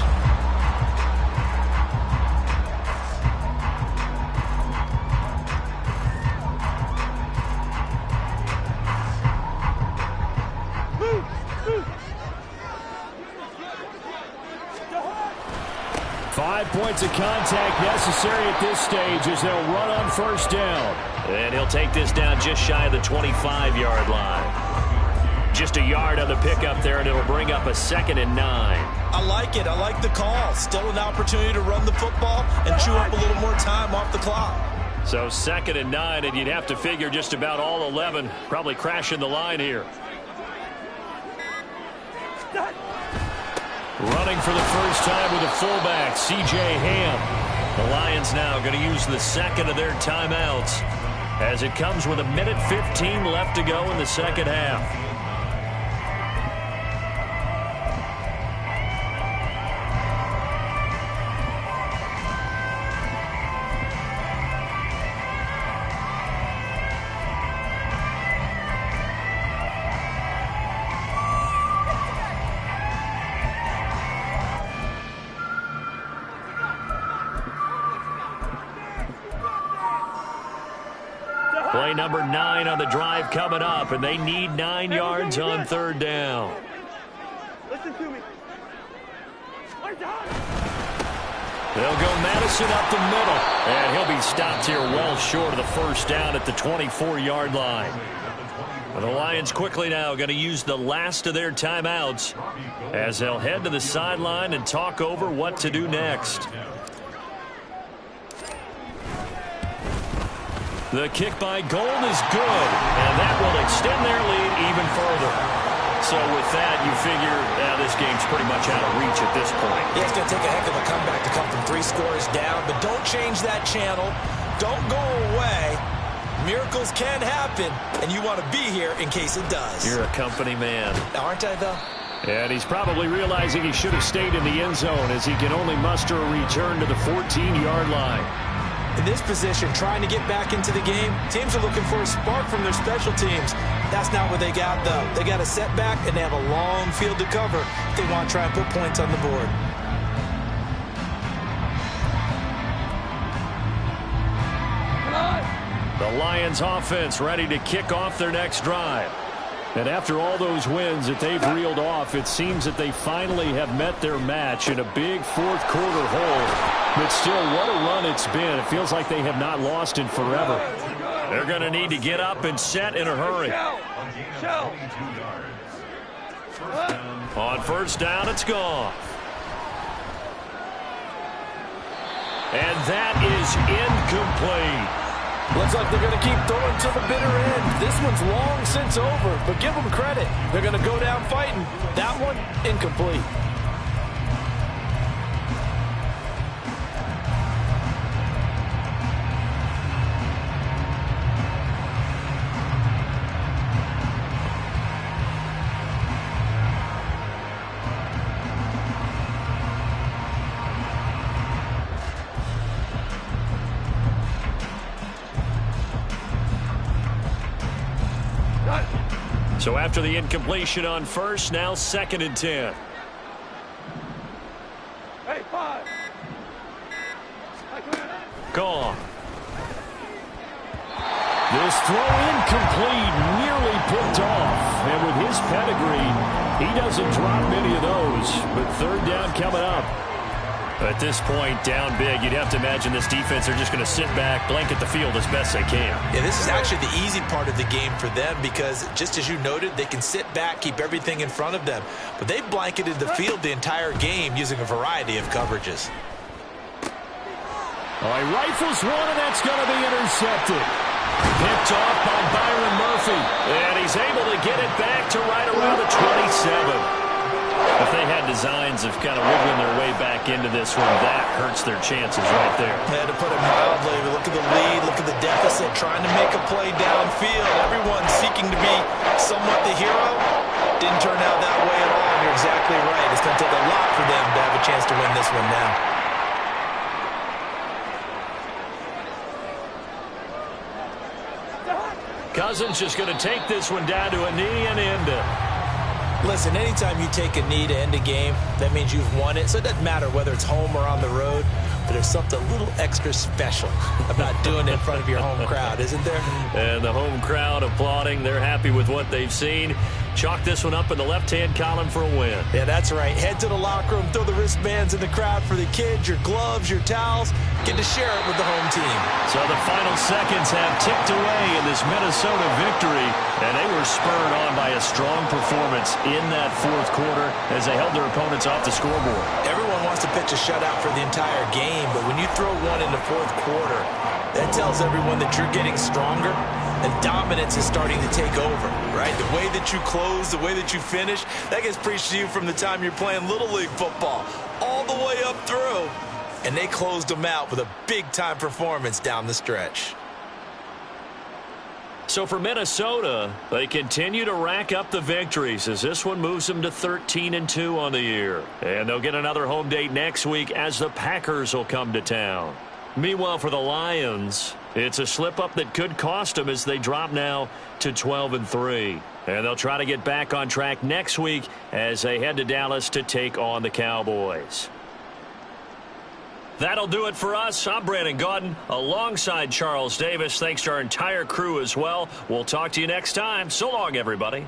Points of contact necessary at this stage as they'll run on first down. And he'll take this down just shy of the 25-yard line. Just a yard on the pickup there, and it'll bring up a 2nd and 9. I like it. I like the call. Still an opportunity to run the football and chew up a little more time off the clock. So 2nd and 9, and you'd have to figure just about all 11 probably crashing the line here. Running for the first time with a fullback, C.J. Ham. The Lions now going to use the 2nd of their timeouts as it comes with 1:15 left to go in the second half. Play number 9 on the drive coming up, and they need 9 yards on 3rd down. Listen to me. They'll go Madison up the middle, and he'll be stopped here well short of the first down at the 24-yard line. The Lions quickly now going to use the last of their timeouts as they'll head to the sideline and talk over what to do next. The kick by Gould is good, and that will extend their lead even further. So with that, you figure this game's pretty much out of reach at this point. Yeah, it's going to take a heck of a comeback to come from 3 scores down, but don't change that channel. Don't go away. Miracles can happen, and you want to be here in case it does. You're a company man. Aren't I, though? And he's probably realizing he should have stayed in the end zone as he can only muster a return to the 14-yard line. In this position, trying to get back into the game, teams are looking for a spark from their special teams. That's not what they got, though. They got a setback, and they have a long field to cover if they want to try and put points on the board. The Lions offense ready to kick off their next drive. And after all those wins that they've reeled off, it seems that they finally have met their match in a big fourth-quarter hole. But still, what a run it's been. It feels like they have not lost in forever. They're going to need to get up and set in a hurry. On first down, it's gone. And that is incomplete. Looks like they're going to keep throwing to the bitter end. This one's long since over, but give them credit. They're going to go down fighting. That one, incomplete. So after the incompletion on first, now 2nd and 10. Hey, 5. Gone. This throw incomplete, nearly picked off. And with his pedigree, he doesn't drop many of those. But 3rd down coming up. At this point, down big, you'd have to imagine this defense are just going to sit back, blanket the field as best they can. Yeah, this is actually the easy part of the game for them because, just as you noted, they can sit back, keep everything in front of them. But they've blanketed the field the entire game using a variety of coverages. Oh, he rifles one, and that's going to be intercepted. Picked off by Byron Murphy. And he's able to get it back to right around the 27. If they had designs of kind of wiggling their way back into this one, that hurts their chances right there. Yeah, to put it mildly, look at the lead, look at the deficit, trying to make a play downfield. Everyone seeking to be somewhat the hero. Didn't turn out that way at all, and you're exactly right. It's going to take a lot for them to have a chance to win this one now. Cousins just going to take this one down to a knee and end it. Listen, anytime you take a knee to end a game, that means you've won it. So it doesn't matter whether it's home or on the road, but there's something a little extra special about doing it in front of your home crowd, isn't there? And the home crowd applauding. They're happy with what they've seen. Chalk this one up in the left-hand column for a win. Yeah, that's right. Head to the locker room, throw the wristbands in the crowd for the kids, your gloves, your towels. Get to share it with the home team. So the final seconds have ticked away in this Minnesota victory, and they were spurred on by a strong performance in that fourth quarter as they held their opponents off the scoreboard. Everyone wants to pitch a shutout for the entire game, but when you throw one in the fourth quarter, that tells everyone that you're getting stronger and dominance is starting to take over, right? The way that you close, the way that you finish, that gets preached to you from the time you're playing Little League football all the way up through. And they closed them out with a big-time performance down the stretch. So for Minnesota, they continue to rack up the victories as this one moves them to 13-2 on the year. And they'll get another home date next week as the Packers will come to town. Meanwhile, for the Lions, it's a slip-up that could cost them as they drop now to 12-3. And they'll try to get back on track next week as they head to Dallas to take on the Cowboys. That'll do it for us. I'm Brandon Gaudin alongside Charles Davis. Thanks to our entire crew as well. We'll talk to you next time. So long, everybody.